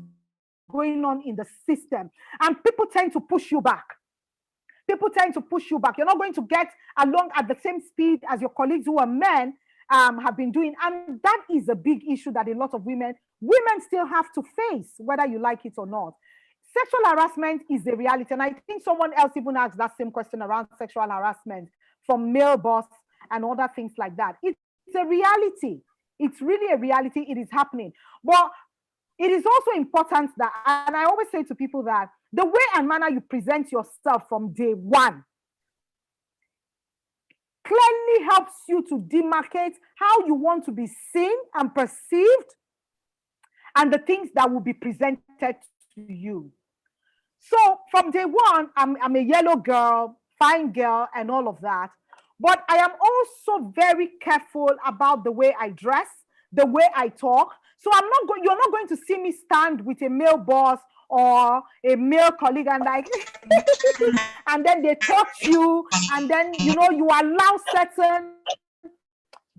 going on in the system. And people tend to push you back. People tend to push you back. You're not going to get along at the same speed as your colleagues who are men have been doing. And that is a big issue that a lot of women still have to face, whether you like it or not. Sexual harassment is a reality. And I think someone else even asked that same question around sexual harassment from male boss and other things like that. It's a reality. It's really a reality. It is happening. But it is also important that, and I always say to people that the way and manner you present yourself from day one clearly helps you to demarcate how you want to be seen and perceived and the things that will be presented to you. So from day one, I'm a yellow girl, fine girl, and all of that. But I am also very careful about the way I dress, the way I talk. So you're not going to see me stand with a male boss or a male colleague and like, and then they touch you, and then you allow certain.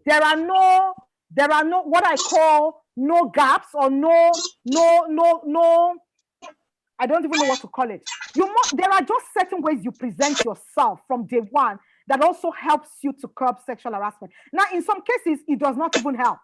There are no what I call no gaps or no. I don't even know what to call it. There are just certain ways you present yourself from day one that also helps you to curb sexual harassment. Now, in some cases, it does not even help.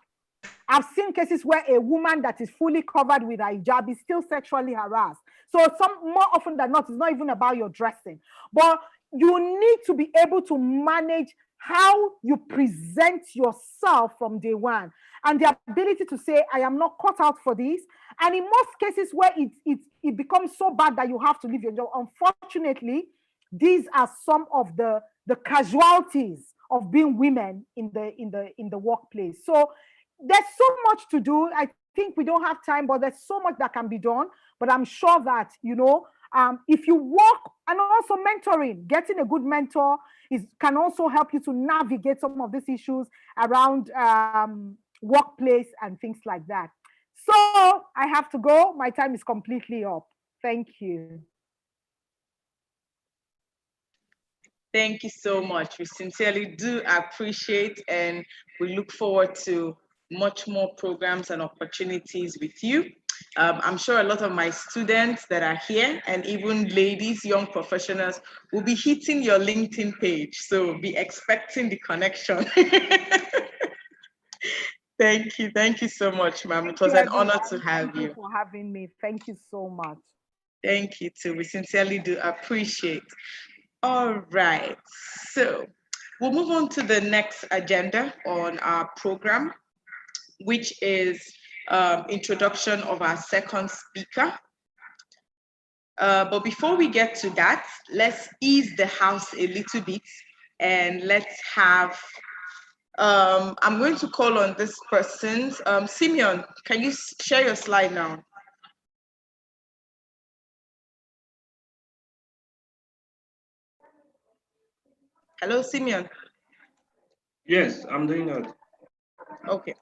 I've seen cases where a woman that is fully covered with a hijab is still sexually harassed. So more often than not, it's not even about your dressing. But you need to be able to manage how you present yourself from day one, and the ability to say, I am not cut out for this. And in most cases where it becomes so bad that you have to leave your job, unfortunately, these are some of the casualties of being women in the workplace. So there's so much to do. I think we don't have time, but there's so much that can be done. But I'm sure that, if you work, and also mentoring, getting a good mentor can also help you to navigate some of these issues around workplace and things like that. So I have to go. My time is completely up. Thank you. Thank you so much. We sincerely do appreciate, and we look forward to much more programs and opportunities with you. I'm sure a lot of my students that are here, and even ladies, young professionals, will be hitting your LinkedIn page. So be expecting the connection. Thank you. Thank you so much, ma'am. It was an honor to have you. Thank you for having me. Thank you so much. Thank you too. We sincerely do appreciate. All right. So we'll move on to the next agenda on our program, which is introduction of our second speaker. But before we get to that, let's ease the house a little bit, and let's have, I'm going to call on this person's, Simeon, can you share your slide now? Hello, Simeon. Yes, I'm doing that. Okay.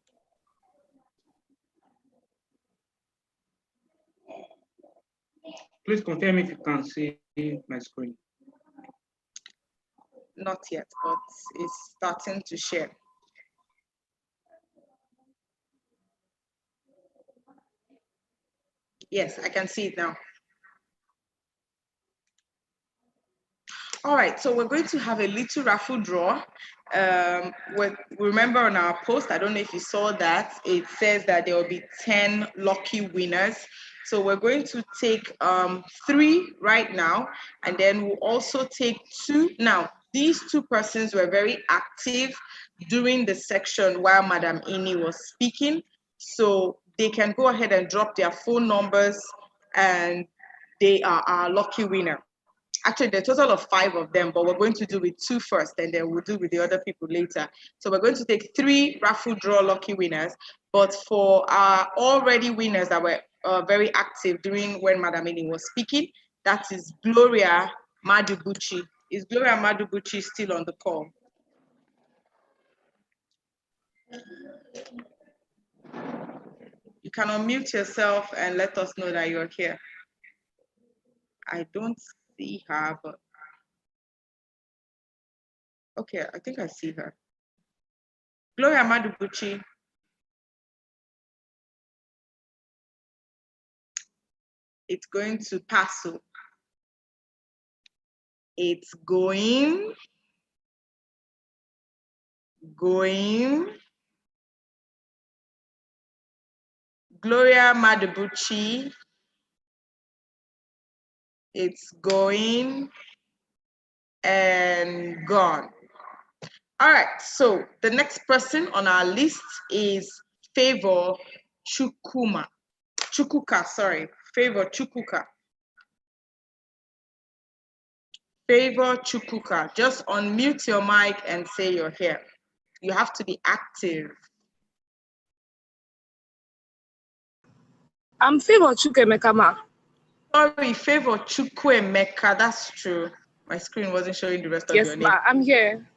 Please confirm if you can see my screen. Not yet, but it's starting to share. Yes, I can see it now. All right, so we're going to have a little raffle draw. Remember on our post, I don't know if you saw that, it says that there will be 10 lucky winners. So we're going to take 3 right now, and then we'll also take 2. Now, these 2 persons were very active during the section while Madam Ini was speaking. So they can go ahead and drop their phone numbers, and they are our lucky winner. Actually, there are a total of 5 of them, but we're going to do with 2 first, and then we'll do with the other people later. So we're going to take 3 raffle draw lucky winners. But for our already winners that were very active during when Madam Ini was speaking, that is Gloria Madubuchi. Is Gloria Madubuchi still on the call? You can unmute yourself and let us know that you're here. I don't see her, but okay, I think I see her. Gloria Madubuchi. It's going to pass. It's going. Gloria Madubuchi. It's going and gone. All right, so the next person on our list is Favor Chukwuka, sorry, Favor Chukwuka. Favor Chukwuka, just unmute your mic and say you're here. You have to be active. I'm Favor Chukwemeka, ma. Sorry, Favor Chukwemeka, that's true. My screen wasn't showing the rest of your name. Yes, ma, I'm here.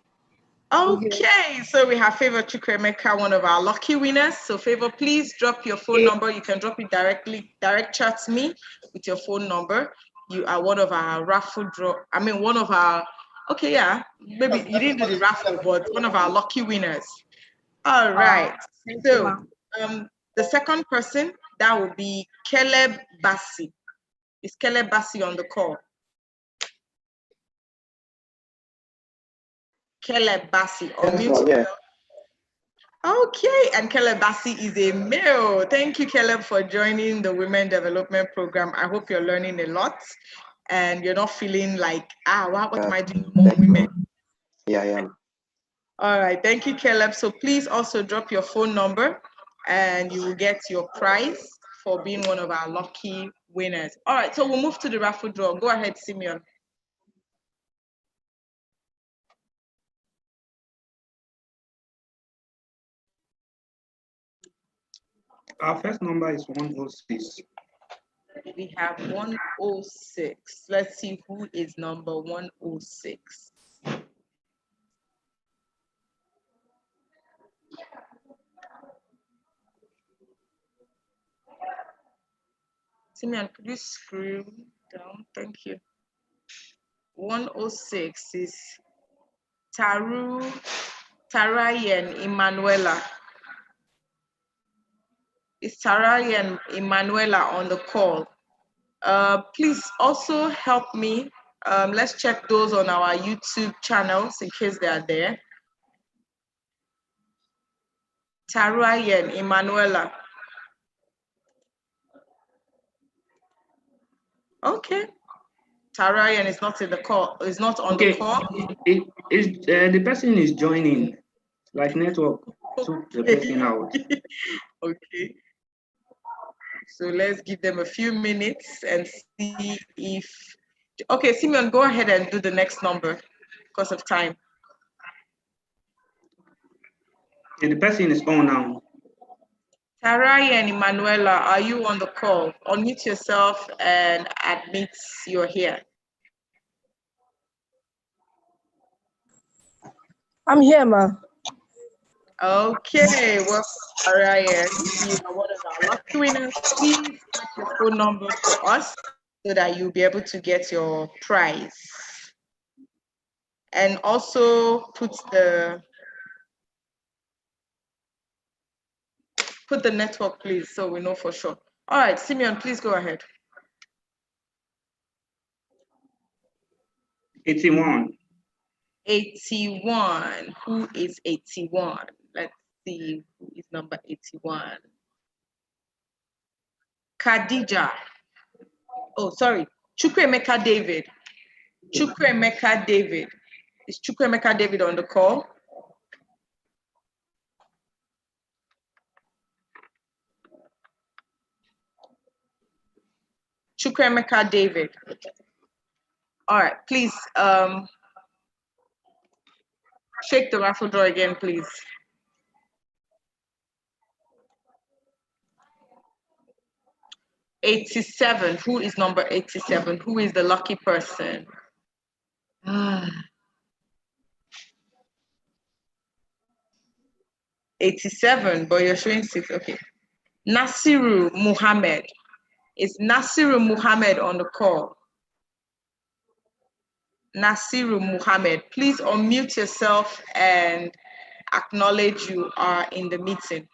Okay, so we have Favor Chukwemeka, one of our lucky winners. So Favor, please drop your phone number. You can drop it direct chat to me with your phone number. You are one of our raffle draw. I mean, one of our, okay, yeah, maybe you didn't do the raffle, but one of our lucky winners. All right. So the second person, that will be Caleb Bassi. Is Caleb Bassi on the call? Caleb Bassi. Yeah. Okay, and Caleb Bassi is a male. Thank you, Caleb, for joining the Women Development Program. I hope you're learning a lot and you're not feeling like, what am I doing more women? Yeah, I am. All right, thank you, Caleb. So please also drop your phone number and you will get your prize for being one of our lucky winners. All right, so we'll move to the raffle draw. Go ahead, Simeon. Our first number is 106. We have 106. Let's see who is number 106. Simeon, could you scroll down? Thank you. 106 is Tarayen Emanuela. Is Tarayen Emanuela on the call? Please also help me. Let's check those on our YouTube channels in case they are there. Tarayen Emanuela. Okay. Tarayen is not in the call. Is not on the call. The person is joining. Like network took the person out. Okay. So let's give them a few minutes and see if. Okay, Simeon, go ahead and do the next number because of time. The person is on now. Tarai and Emanuela, are you on the call? Unmute yourself and admit you're here. I'm here, ma. Okay, well, Tarai, you are one of our lucky winners. Please put your phone number for us so that you'll be able to get your prize. And also put the network, please, so we know for sure. All right, Simeon, please go ahead. 81. 81. Who is 81? Let's see who is number 81. Khadija. Oh, sorry. Chukwemeka David. Chukwemeka David. Is Chukwemeka David on the call? Chukwemeka David. All right, please shake the raffle drawer again, please. 87. Who is number 87? Who is the lucky person? 87, but you're showing 6. Okay. Nasiru Muhammad. Is Nasiru Muhammad on the call? Nasiru Muhammad, please unmute yourself and acknowledge you are in the meeting.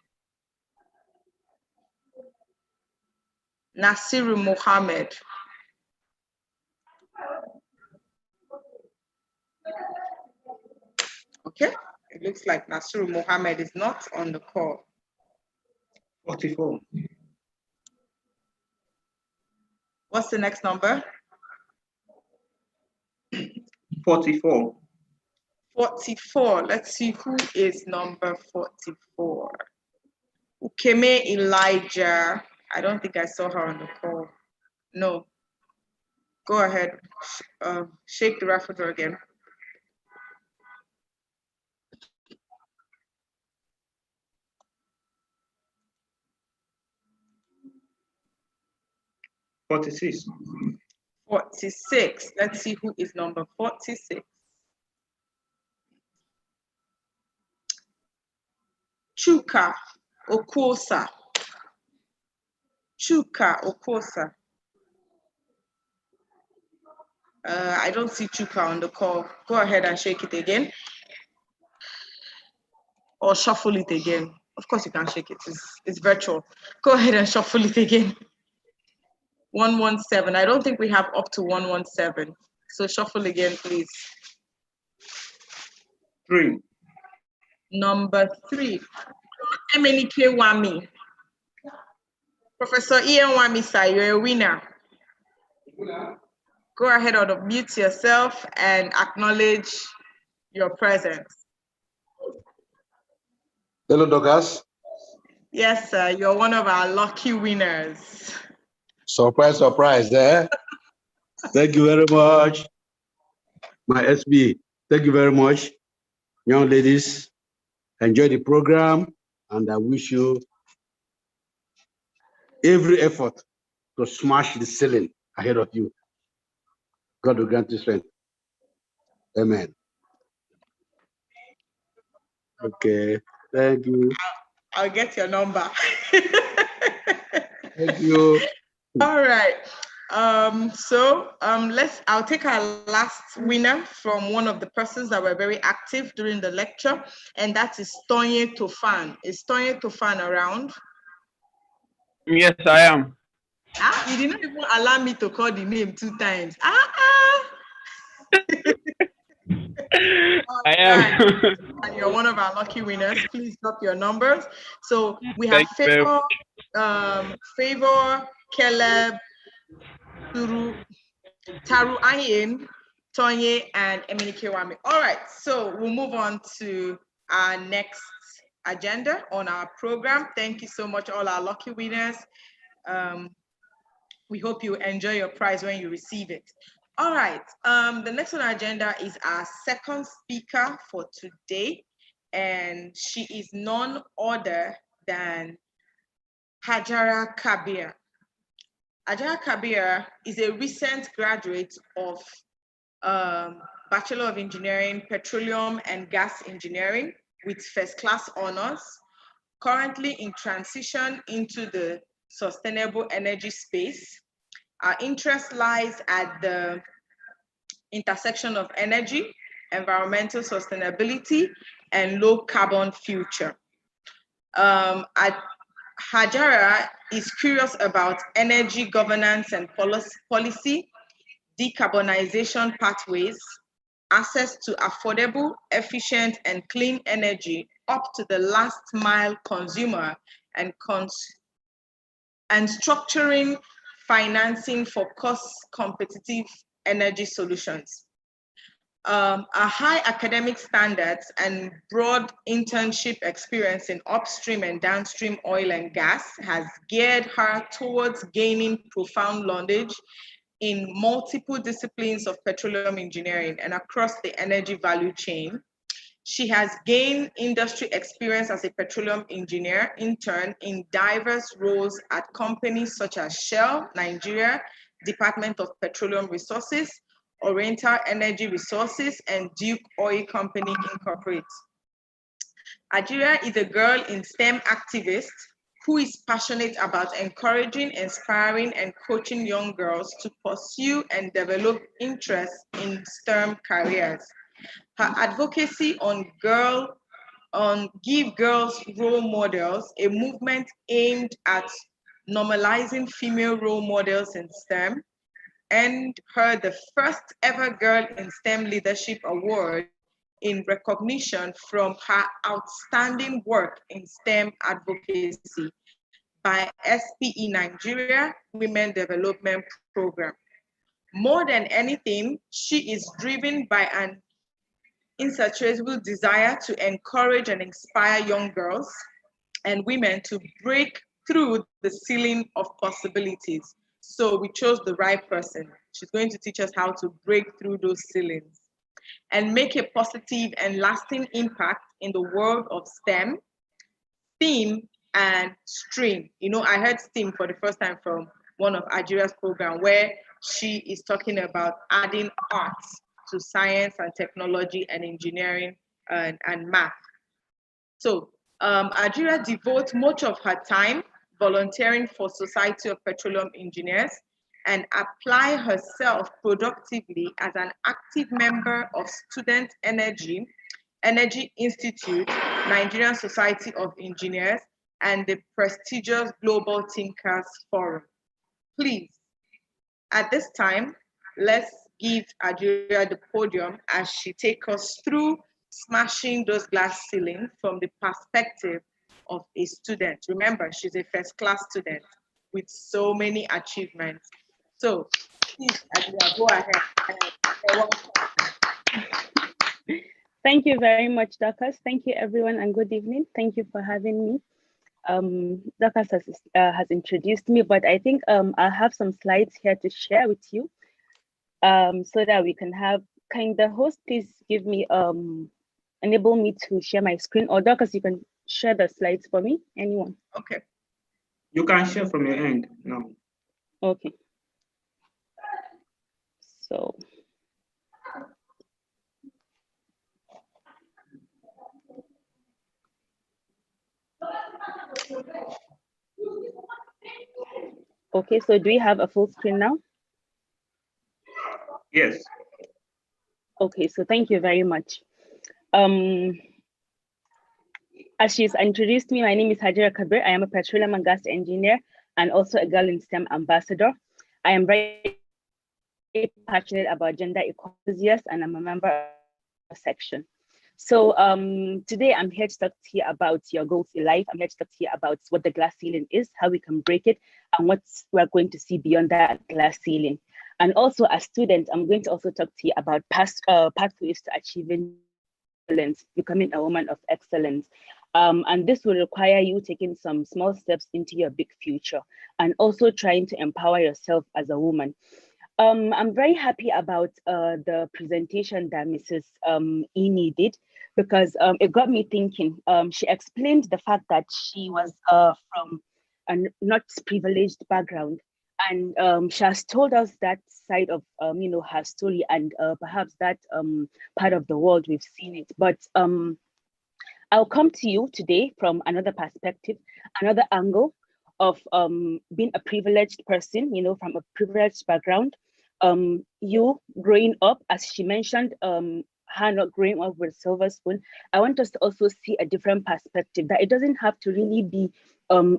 Nasiru Muhammad. Okay, it looks like Nasiru Muhammad is not on the call. 44. What's the next number? 44. 44. Let's see who is number 44. Ukeme Elijah. I don't think I saw her on the call. No. Go ahead. Shake the raffle drawer again. $46. 46. Let's see who is number 46. Chuka Okosa. Chuka Okosa. I don't see Chuka on the call. Go ahead and shake it again. Or shuffle it again. Of course you can shake it. It's virtual. Go ahead and shuffle it again. 117. I don't think we have up to 117. So shuffle again, please. 3. Number 3. Emenike Wami. Professor Ian Wami, sir, you're a winner. Go ahead and unmute yourself and acknowledge your presence. Hello, Douglas. Yes, sir, you're one of our lucky winners. Surprise, surprise, eh? Thank you very much. My SPE, thank you very much. Young ladies, enjoy the program, and I wish you every effort to smash the ceiling ahead of you. God will grant you strength. Amen. Okay, thank you. I'll get your number. Thank you. All right. I'll take our last winner from one of the persons that were very active during the lecture, and that is Tonye Tofan. Is Tonye Tofan around? Yes, I am. Ah, you didn't even allow me to call the name 2 times. I am. And you're one of our lucky winners. Please drop your numbers. So we have Thank you. Favor, Caleb, Taru Ayin, Tonye, and Emenike Wami. All right, so we'll move on to our next agenda on our program. Thank you so much, all our lucky winners. We hope you enjoy your prize when you receive it. All right, the next on our agenda is our second speaker for today, and she is none other than Hajara Kabir. Hajara Kabir is a recent graduate of Bachelor of Engineering, Petroleum and Gas Engineering with first-class honors, currently in transition into the sustainable energy space. Our interest lies at the intersection of energy, environmental sustainability, and low carbon future. Hajara is curious about energy governance and policy, decarbonization pathways, access to affordable, efficient, and clean energy up to the last mile consumer, and structuring financing for cost-competitive energy solutions. A high academic standards and broad internship experience in upstream and downstream oil and gas has geared her towards gaining profound knowledge in multiple disciplines of petroleum engineering and across the energy value chain. She has gained industry experience as a petroleum engineer intern in diverse roles at companies such as Shell, Nigeria, Department of Petroleum Resources, Oriental Energy Resources, and Duke Oil Company Incorporated. Hajara is a girl in STEM activist who is passionate about encouraging, inspiring, and coaching young girls to pursue and develop interest in STEM careers. Her advocacy on Give Girls Role Models, a movement aimed at normalizing female role models in STEM, earned her the first ever Girl in STEM Leadership Award in recognition from her outstanding work in STEM advocacy by SPE Nigeria Women Development Program. More than anything, she is driven by an insatiable desire to encourage and inspire young girls and women to break through the ceiling of possibilities. So we chose the right person. She's going to teach us how to break through those ceilings and make a positive and lasting impact in the world of STEM, STEAM, and STREAM. You know, I heard STEAM for the first time from one of Ajira's program where she is talking about adding arts to science and technology and engineering and math. So Ajira devotes much of her time volunteering for Society of Petroleum Engineers and apply herself productively as an active member of Student Energy Institute, Nigerian Society of Engineers, and the prestigious Global Thinkers Forum. Please, at this time, let's give Adria the podium as she takes us through smashing those glass ceilings from the perspective of a student. Remember, she's a first-class student with so many achievements. So, please, Adria, go ahead. Thank you very much, Dorcas. Thank you, everyone, and good evening. Thank you for having me. Dorcas has introduced me, but I think I have some slides here to share with you so that we can have, can the host please give me, enable me to share my screen, or Dorcas, you can share the slides for me, anyone? Okay. You can share from your end now. Okay. So. Okay, so do we have a full screen now? Yes. Okay, so thank you very much. As she's introduced me, my name is Hajira Kabir. I am a petroleum and gas engineer and also a Girl in STEM ambassador. I am very passionate about gender equality and I'm a member of the section. So today I'm here to talk to you about your goals in life. I'm here to talk to you about what the glass ceiling is, how we can break it, and what we're going to see beyond that glass ceiling. And also as students, I'm going to also talk to you about pathways to achieving excellence, becoming a woman of excellence. And this will require you taking some small steps into your big future and also trying to empower yourself as a woman. I'm very happy about the presentation that Mrs. Ini did because it got me thinking. She explained the fact that she was from a not privileged background, and she has told us that side of you know, her story, and perhaps that part of the world we've seen it. But I'll come to you today from another perspective, another angle of being a privileged person, you know, from a privileged background. You growing up, as she mentioned, her not growing up with a silver spoon. I want us to also see a different perspective, that it doesn't have to really be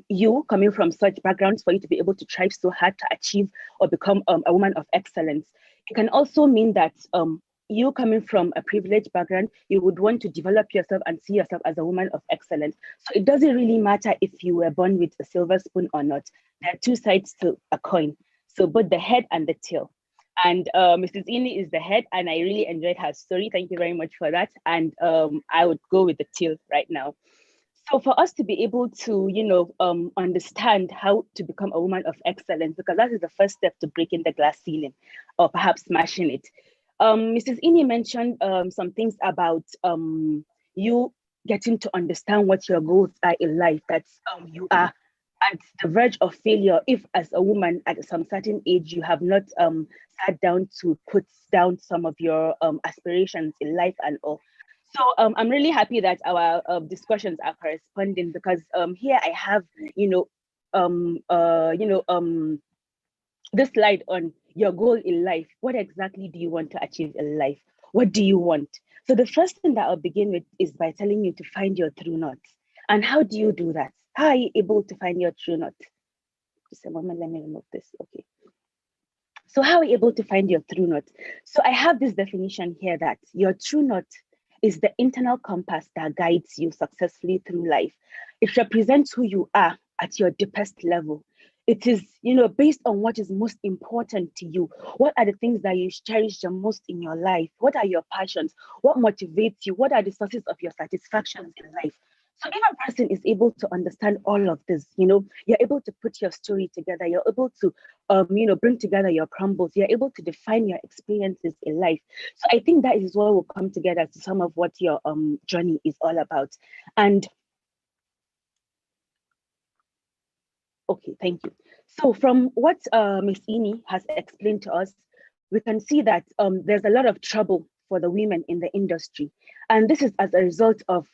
you coming from such backgrounds for you to be able to try so hard to achieve or become a woman of excellence. It can also mean that you coming from a privileged background, you would want to develop yourself and see yourself as a woman of excellence. So it doesn't really matter if you were born with a silver spoon or not. There are two sides to a coin. So both the head and the tail. And Mrs. Ini is the head, and I really enjoyed her story. Thank you very much for that. And I would go with the tail right now. So for us to be able to, you know, understand how to become a woman of excellence, because that is the first step to breaking the glass ceiling or perhaps smashing it. Mrs. Ini mentioned some things about you getting to understand what your goals are in life, that you are at the verge of failure if as a woman at some certain age you have not sat down to put down some of your aspirations in life and all. So I'm really happy that our discussions are corresponding, because here I have, this slide on your goal in life. What exactly do you want to achieve in life? What do you want? So the first thing that I'll begin with is by telling you to find your true north. And how do you do that? How are you able to find your true north? Just a moment, let me remove this. Okay. So how are you able to find your true north? So I have this definition here that your true north is the internal compass that guides you successfully through life. It represents who you are at your deepest level. It is, based on what is most important to you. What are the things that you cherish the most in your life? What are your passions? What motivates you? What are the sources of your satisfactions in life? So if a person is able to understand all of this, you're able to put your story together. You're able to, bring together your crumbles. You're able to define your experiences in life. So I think that is what will come together to some of what your journey is all about. And okay, thank you. So from what Ms. Ini has explained to us, we can see that there's a lot of trouble for the women in the industry. And this is as a result of,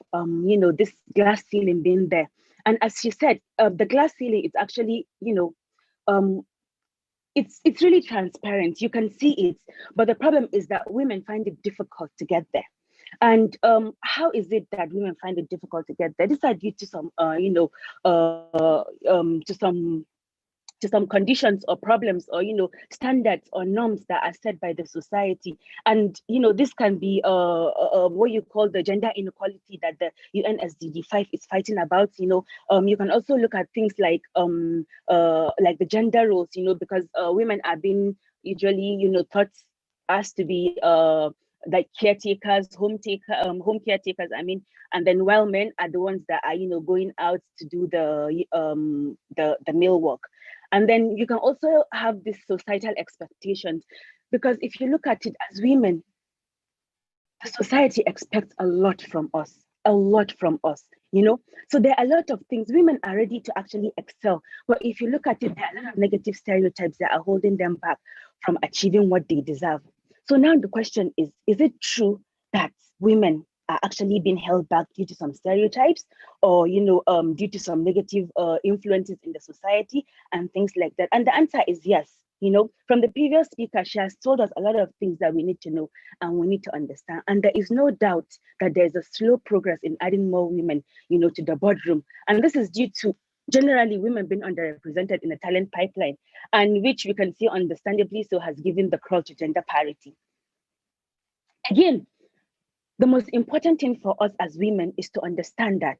this glass ceiling being there. And as she said, the glass ceiling is actually, it's really transparent. You can see it, but the problem is that women find it difficult to get there. And how is it that women find it difficult to get there? These are due to some, to some conditions or problems or standards or norms that are set by the society. And this can be what you call the gender inequality that the UN SDG 5 is fighting about. You can also look at things like the gender roles, because women are being usually thought as to be like caretakers, home caretakers, and then while men are the ones that are going out to do the male work. And then you can also have these societal expectations, because if you look at it as women, the society expects a lot from us, So there are a lot of things. Women are ready to actually excel. But if you look at it, there are a lot of negative stereotypes that are holding them back from achieving what they deserve. So now the question is it true that women are actually being held back due to some stereotypes or, due to some negative influences in the society and things like that? And the answer is yes. From the previous speaker, she has told us a lot of things that we need to know and we need to understand. And there is no doubt that there's a slow progress in adding more women, to the boardroom. And this is due to generally women being underrepresented in the talent pipeline, and which we can see understandably so has given the crawl to gender parity. Again, the most important thing for us as women is to understand that,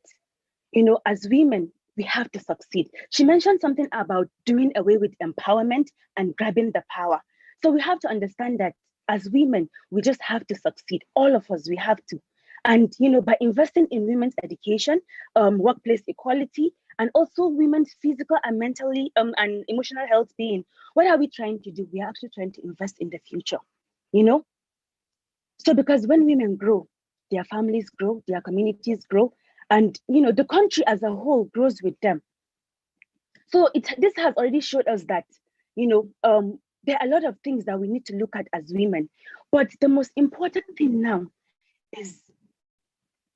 as women, we have to succeed. She mentioned something about doing away with empowerment and grabbing the power. So we have to understand that as women, we just have to succeed. All of us, we have to. And, by investing in women's education, workplace equality, and also women's physical and mentally and emotional health being, what are we trying to do? We are actually trying to invest in the future, So because when women grow, their families grow, their communities grow, and the country as a whole grows with them. So this has already showed us that there are a lot of things that we need to look at as women. But the most important thing now is,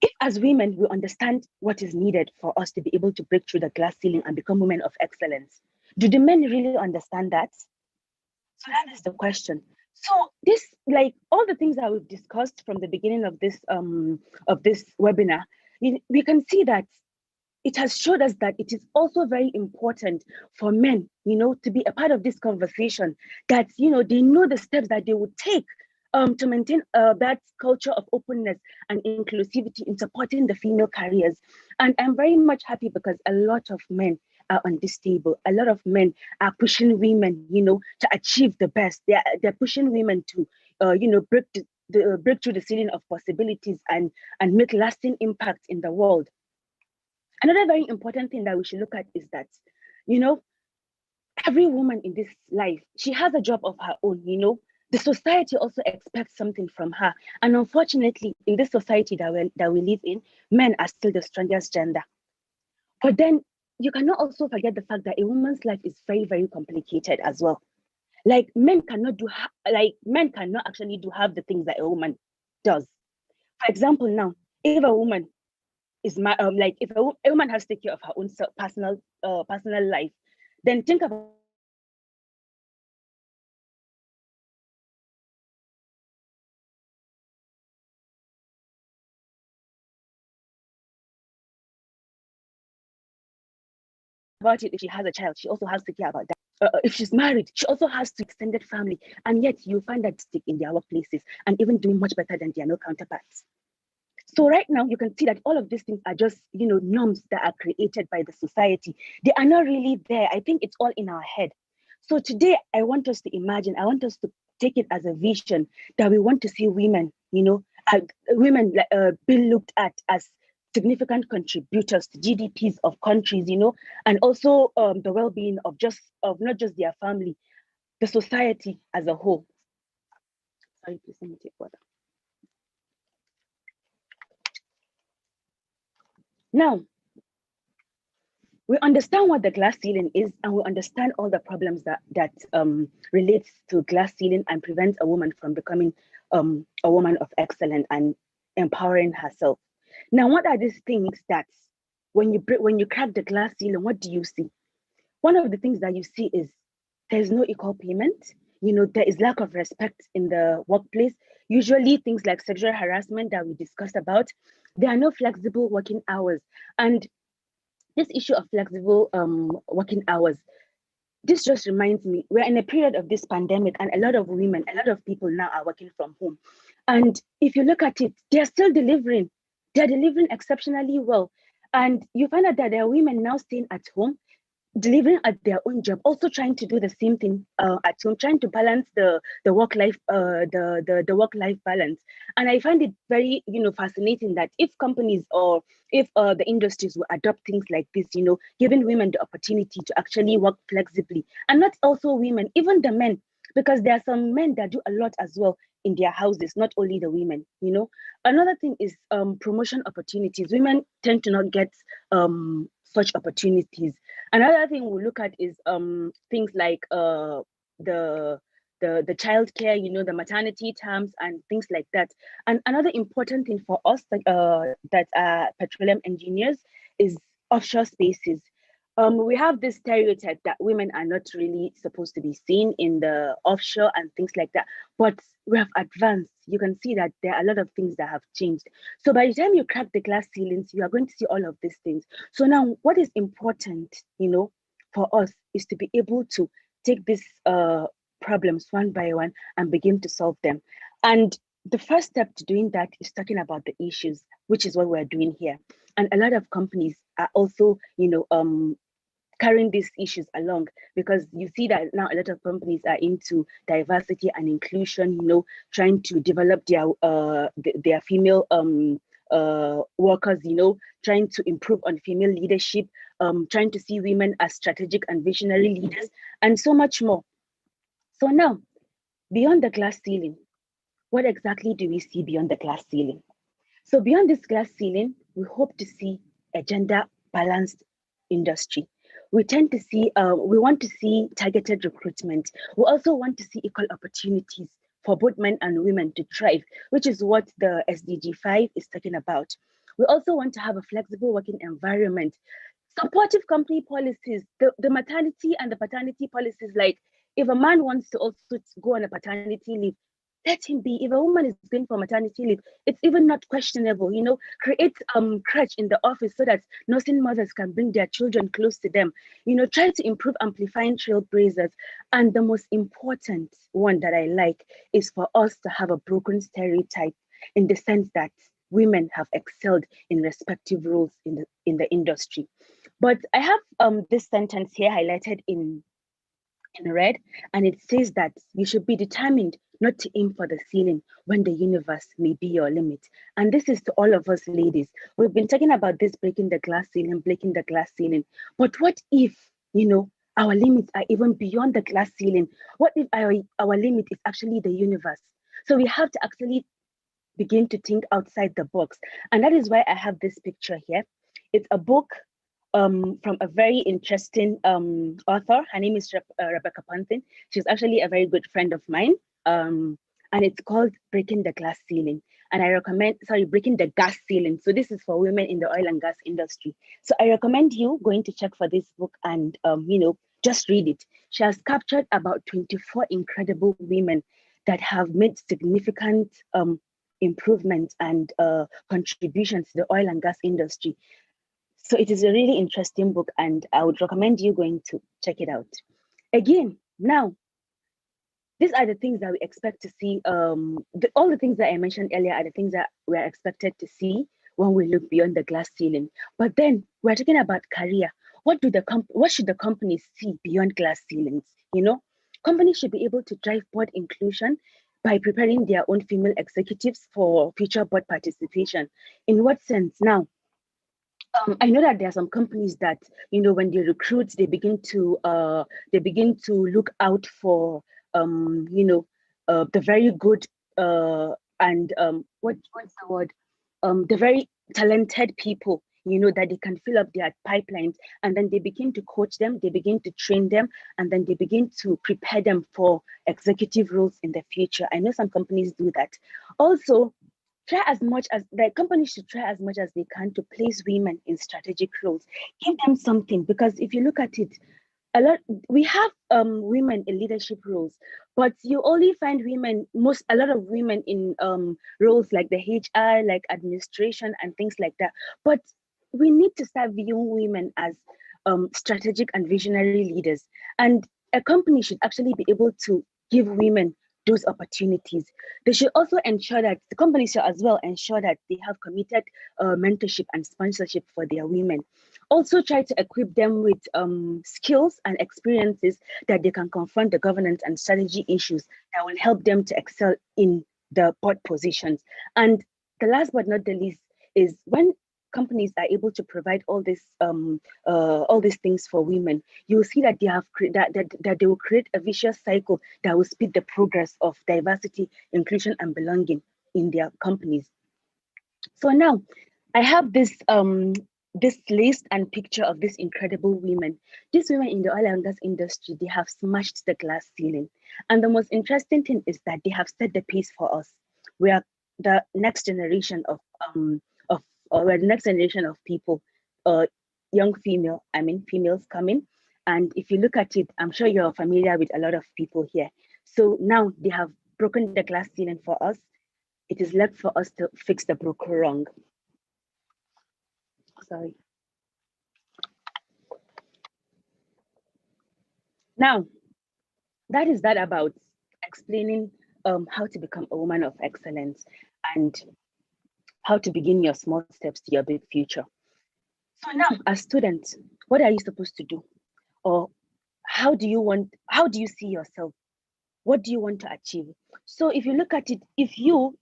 if as women we understand what is needed for us to be able to break through the glass ceiling and become women of excellence, do the men really understand that? So that is the question. So this, like all the things that we've discussed from the beginning of this webinar, we can see that it has showed us that it is also very important for men, to be a part of this conversation, that, they know the steps that they would take to maintain that culture of openness and inclusivity in supporting the female careers. And I'm very much happy because a lot of men are on this table. A lot of men are pushing women, to achieve the best. They're pushing women to, break through the ceiling of possibilities and make lasting impact in the world. Another very important thing that we should look at is that, every woman in this life, she has a job of her own, The society also expects something from her. And unfortunately, in this society that we live in, men are still the strongest gender. But then you cannot also forget the fact that a woman's life is very, very complicated as well. Like men cannot actually do half the things that a woman does. For example, now, if a woman is if a woman has to take care of her own personal life, then think about it. If she has a child, she also has to care about that. If she's married, she also has to extended family, and yet you find that stick in their workplaces and even doing much better than their male counterparts. So right now, you can see that all of these things are just, norms that are created by the society. They are not really there. I think it's all in our head. So today, I want us to imagine, I want us to take it as a vision that we want to see women, women being looked at as significant contributors to GDPs of countries, and also the well-being of not just their family, the society as a whole. Sorry, please let me take water. Now, we understand what the glass ceiling is, and we understand all the problems that relates to glass ceiling and prevents a woman from becoming a woman of excellence and empowering herself. Now, what are these things that when you crack the glass ceiling, what do you see? One of the things that you see is there's no equal payment. There is lack of respect in the workplace. Usually things like sexual harassment that we discussed about, there are no flexible working hours. And this issue of flexible working hours, this just reminds me, we're in a period of this pandemic and a lot of women, a lot of people now are working from home. And if you look at it, they're still delivering. They're delivering exceptionally well. And you find out that there are women now staying at home, delivering at their own job, also trying to do the same thing at home, trying to balance the work-life the work-life balance. And I find it very fascinating that if companies or if the industries will adopt things like this, giving women the opportunity to actually work flexibly, and not also women, even the men, because there are some men that do a lot as well in their houses, not only the women. Another thing is promotion opportunities. Women tend to not get such opportunities. Another thing we'll look at is things like the childcare, the maternity terms and things like that. And another important thing for us that are petroleum engineers is offshore spaces. We have this stereotype that women are not really supposed to be seen in the offshore and things like that, but we have advanced. You can see that there are a lot of things that have changed. So by the time you crack the glass ceilings, you are going to see all of these things. So now what is important, for us is to be able to take these problems one by one and begin to solve them. And the first step to doing that is talking about the issues, which is what we're doing here. And a lot of companies are also, carrying these issues along, because you see that now a lot of companies are into diversity and inclusion, trying to develop their female workers, trying to improve on female leadership, trying to see women as strategic and visionary leaders, and so much more. So now, beyond the glass ceiling, what exactly do we see beyond the glass ceiling? So beyond this glass ceiling, we hope to see a gender balanced industry. We want to see targeted recruitment. We also want to see equal opportunities for both men and women to thrive, which is what the SDG 5 is talking about. We also want to have a flexible working environment, supportive company policies, the maternity and the paternity policies. Like if a man wants to also go on a paternity leave, let him be. If a woman is going for maternity leave, it's even not questionable. Create crèche in the office so that nursing mothers can bring their children close to them. Try to improve amplifying trailblazers. And the most important one that I like is for us to have a broken stereotype, in the sense that women have excelled in respective roles in the industry. But I have this sentence here highlighted in red, and it says that you should be determined not to aim for the ceiling when the universe may be your limit. And this is to all of us ladies. We've been talking about this breaking the glass ceiling. But what if, our limits are even beyond the glass ceiling? What if our limit is actually the universe? So we have to actually begin to think outside the box. And that is why I have this picture here. It's a book from a very interesting author. Her name is Rebecca Pontin. She's actually a very good friend of mine. And it's called Breaking the Glass Ceiling. And I recommend, Breaking the Gas Ceiling. So this is for women in the oil and gas industry. So I recommend you going to check for this book and, just read it. She has captured about 24 incredible women that have made significant improvements and contributions to the oil and gas industry. So it is a really interesting book, and I would recommend you going to check it out. Again, now, these are the things that we expect to see. All the things that I mentioned earlier are the things that we are expected to see when we look beyond the glass ceiling. But then we're talking about career. What should the companies see beyond glass ceilings? You know, companies should be able to drive board inclusion by preparing their own female executives for future board participation. In what sense? Now, I know that there are some companies that, you know, when they recruit, they begin to look out for the very good and what's the word, the very talented people, you know, that they can fill up their pipelines, and then they begin to coach them, they begin to train them, and then they begin to prepare them for executive roles in the future. I know some companies do that. Also, try as much as the companies should try as much as they can to place women in strategic roles. Give them something, because if you look at it, we have women in leadership roles, but you only find a lot of women in roles like the HR, like administration and things like that. But we need to start viewing women as strategic and visionary leaders, and a company should actually be able to give women those opportunities. They should also ensure that the companies should as well ensure that they have committed mentorship and sponsorship for their women. Also try to equip them with skills and experiences that they can confront the governance and strategy issues that will help them to excel in the board positions. And the last but not the least is, when companies are able to provide all these things for women, you will see that they will create a vicious cycle that will speed the progress of diversity, inclusion, and belonging in their companies. So now I have this list and picture of these incredible women. These women in the oil and gas industry, they have smashed the glass ceiling. And the most interesting thing is that they have set the pace for us. We are the next generation of we're the next generation of people, females coming. And if you look at it, I'm sure you're familiar with a lot of people here. So now they have broken the glass ceiling for us. It is left for us to fix the broken wrong. Sorry. Now, that is that about explaining how to become a woman of excellence and how to begin your small steps to your big future. So now, as students, what are you supposed to do? Or how do you see yourself? What do you want to achieve? So if you look at it, if you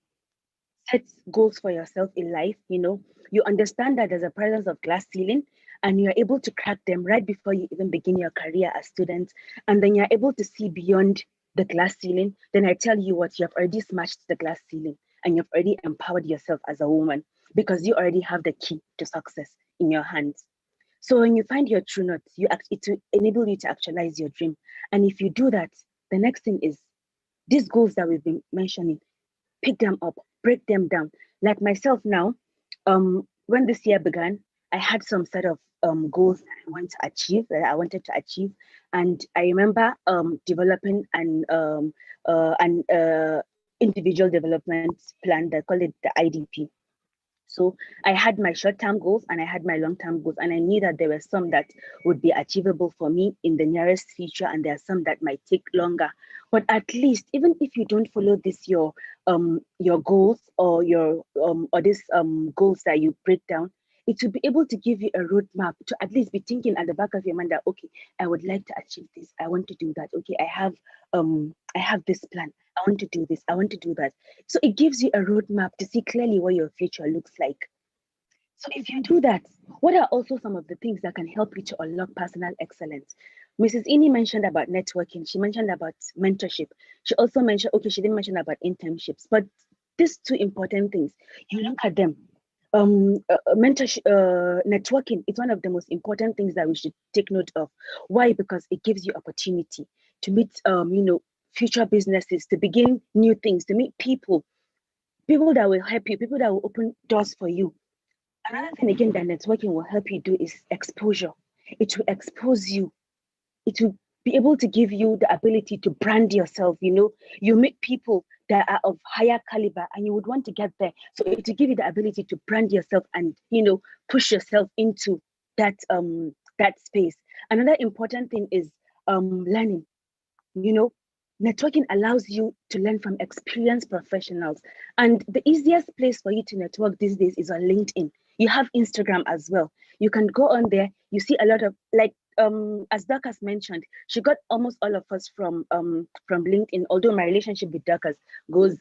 set goals for yourself in life, you know, you understand that there's a presence of glass ceiling, and you're able to crack them right before you even begin your career as students, and then you're able to see beyond the glass ceiling, then I tell you what, you have already smashed the glass ceiling, and you've already empowered yourself as a woman, because you already have the key to success in your hands. So when you find your true north, it will enable you to actualize your dream. And if you do that, the next thing is these goals that we've been mentioning, pick them up, break them down. Like myself now, when this year began, I had some set of goals that I wanted to achieve. And I remember developing an individual development plan, they call it the IDP. So I had my short-term goals and I had my long-term goals, and I knew that there were some that would be achievable for me in the nearest future, and there are some that might take longer. But at least, even if you don't follow your goals or these goals that you break down, it will be able to give you a roadmap to at least be thinking at the back of your mind that, okay, I would like to achieve this. I want to do that. Okay, I have this plan. I want to do this. I want to do that. So it gives you a roadmap to see clearly what your future looks like. So if you do that, what are also some of the things that can help you to unlock personal excellence? Mrs. Ini mentioned about networking. She mentioned about mentorship. She also mentioned, okay, she didn't mention about internships, but these two important things, you look at them. Mentorship, networking is one of the most important things that we should take note of. Why? Because it gives you opportunity to meet, future businesses, to begin new things, to meet people that will help you, people that will open doors for you. Another thing again that networking will help you do is exposure. It will expose you. It will be able to give you the ability to brand yourself. You meet people that are of higher caliber and you would want to get there. So it will give you the ability to brand yourself and, push yourself into that space. Another important thing is learning. networking allows you to learn from experienced professionals. And the easiest place for you to network these days is on LinkedIn. You have Instagram as well. You can go on there. You see a lot of, like, as Dorcas mentioned, she got almost all of us from LinkedIn, although my relationship with Dorcas goes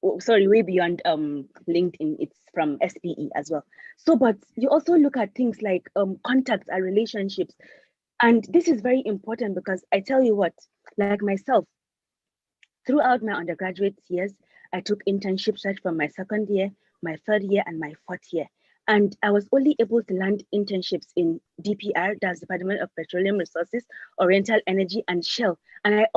way beyond LinkedIn. It's from SPE as well. So, but you also look at things like contacts and relationships. And this is very important because I tell you what, like myself, throughout my undergraduate years, I took internships right from my second year, my third year, and my fourth year. And I was only able to land internships in DPR, that's Department of Petroleum Resources, Oriental Energy, and Shell. And I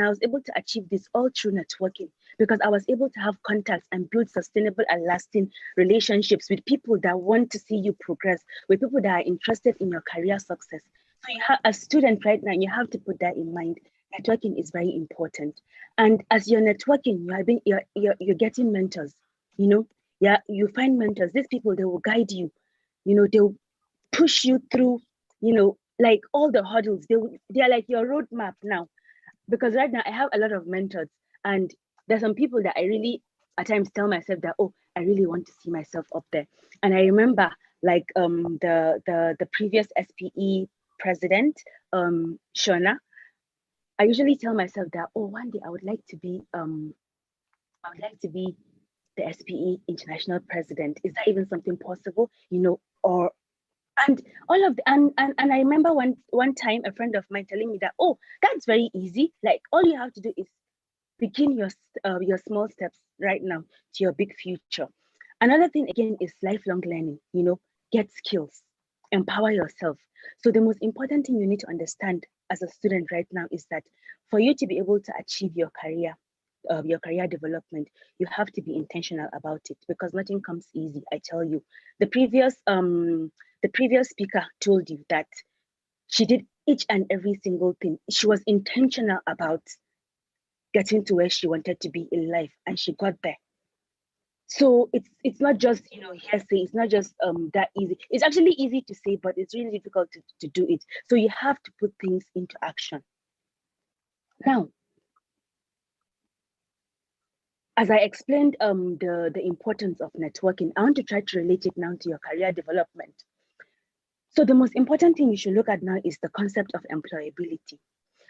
was able to achieve this all through networking because I was able to have contacts and build sustainable and lasting relationships with people that want to see you progress, with people that are interested in your career success. So you have, as a student right now, you have to put that in mind. Networking is very important. And as you're networking, you're getting mentors, you know. Yeah, you find mentors. These people, they will guide you, you know, they'll push you through, you know, like all the hurdles. They're like your roadmap now. Because right now I have a lot of mentors, and there's some people that I really at times tell myself that, oh, I really want to see myself up there. And I remember like the previous SPE president, Shona. I usually tell myself that, oh, one day I would like to be the SPE international president. Is that even something possible? You know, or and all of the, and I remember one time a friend of mine telling me that, oh, that's very easy. Like all you have to do is begin your small steps right now to your big future. Another thing again is lifelong learning. You know, get skills, empower yourself. So the most important thing you need to understand as a student right now is that for you to be able to achieve your career development, you have to be intentional about it because nothing comes easy. I tell you, the previous speaker told you that she did each and every single thing. She was intentional about getting to where she wanted to be in life, and she got there. So it's not just, you know, hearsay. It's not just that easy. It's actually easy to say, but it's really difficult to do it. So you have to put things into action. Now, as I explained the importance of networking, I want to try to relate it now to your career development. So the most important thing you should look at now is the concept of employability.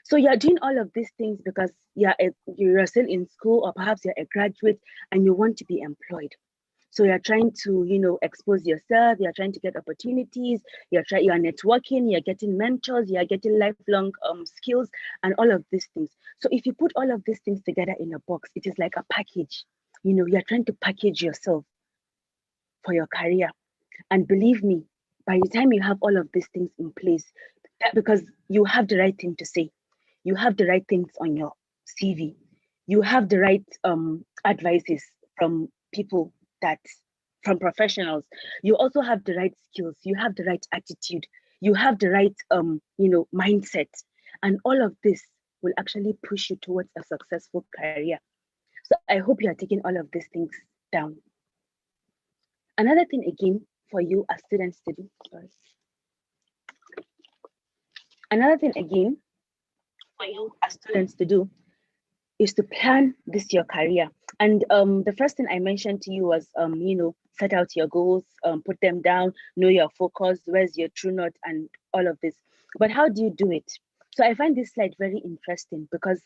So you're doing all of these things because you're still in school, or perhaps you're a graduate and you want to be employed. So you're trying to, you know, expose yourself, you're trying to get opportunities, you're networking, you're getting mentors, you're getting lifelong skills and all of these things. So if you put all of these things together in a box, it is like a package. You know, you're trying to package yourself for your career. And believe me, by the time you have all of these things in place, because you have the right thing to say, you have the right things on your CV, you have the right advices from people from professionals, you also have the right skills, you have the right attitude, you have the right mindset, and all of this will actually push you towards a successful career. So I hope you are taking all of these things down. Another thing again for you as students to do, another thing again for you as students to do is to plan your career. And the first thing I mentioned to you was, set out your goals, put them down, know your focus, where's your true north, and all of this. But how do you do it? So I find this slide very interesting because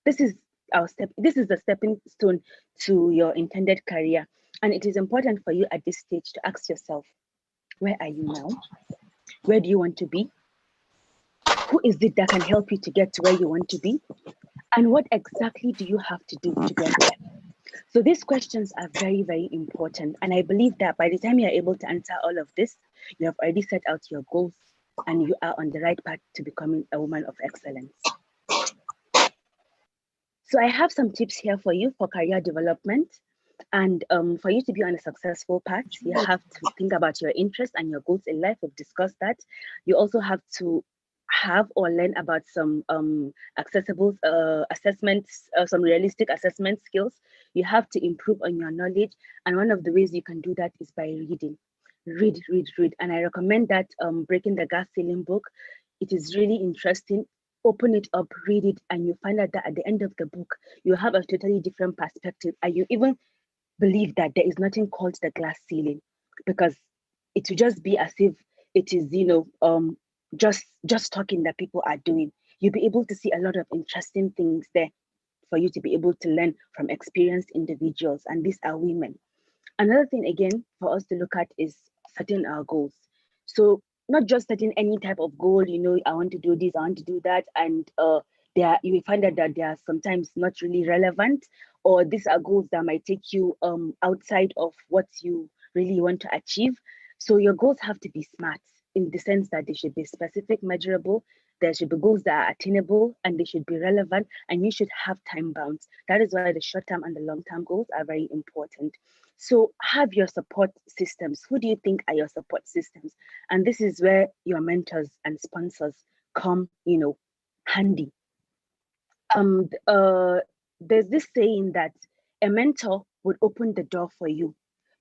this is the stepping stone to your intended career. And it is important for you at this stage to ask yourself, where are you now? Where do you want to be? Who is it that can help you to get to where you want to be? And what exactly do you have to do to get there? So these questions are very, very important. And I believe that by the time you're able to answer all of this, you have already set out your goals and you are on the right path to becoming a woman of excellence. So I have some tips here for you for career development. And for you to be on a successful path, you have to think about your interests and your goals in life. We've discussed that. You also have to have or learn about some accessible assessments, some realistic assessment skills. You have to improve on your knowledge. And one of the ways you can do that is by reading. Read. And I recommend that Breaking the Glass Ceiling book. It is really interesting. open it up, read it, and you find out that at the end of the book, you have a totally different perspective, and you even believe that there is nothing called the glass ceiling, because it will just be as if it is, just talking that people are doing. You'll be able to see a lot of interesting things there for you to be able to learn from experienced individuals, and these are women. Another thing again for us to look at is setting our goals. So not just setting any type of goal, I want to do this, I want to do that, and you will find out that they are sometimes not really relevant, or these are goals that might take you outside of what you really want to achieve. So your goals have to be smart in the sense that they should be specific, measurable. There should be goals that are attainable, and they should be relevant, and you should have time bounds. That is why the short-term and the long-term goals are very important. So have your support systems. Who do you think are your support systems? And this is where your mentors and sponsors come, handy. There's this saying that a mentor would open the door for you,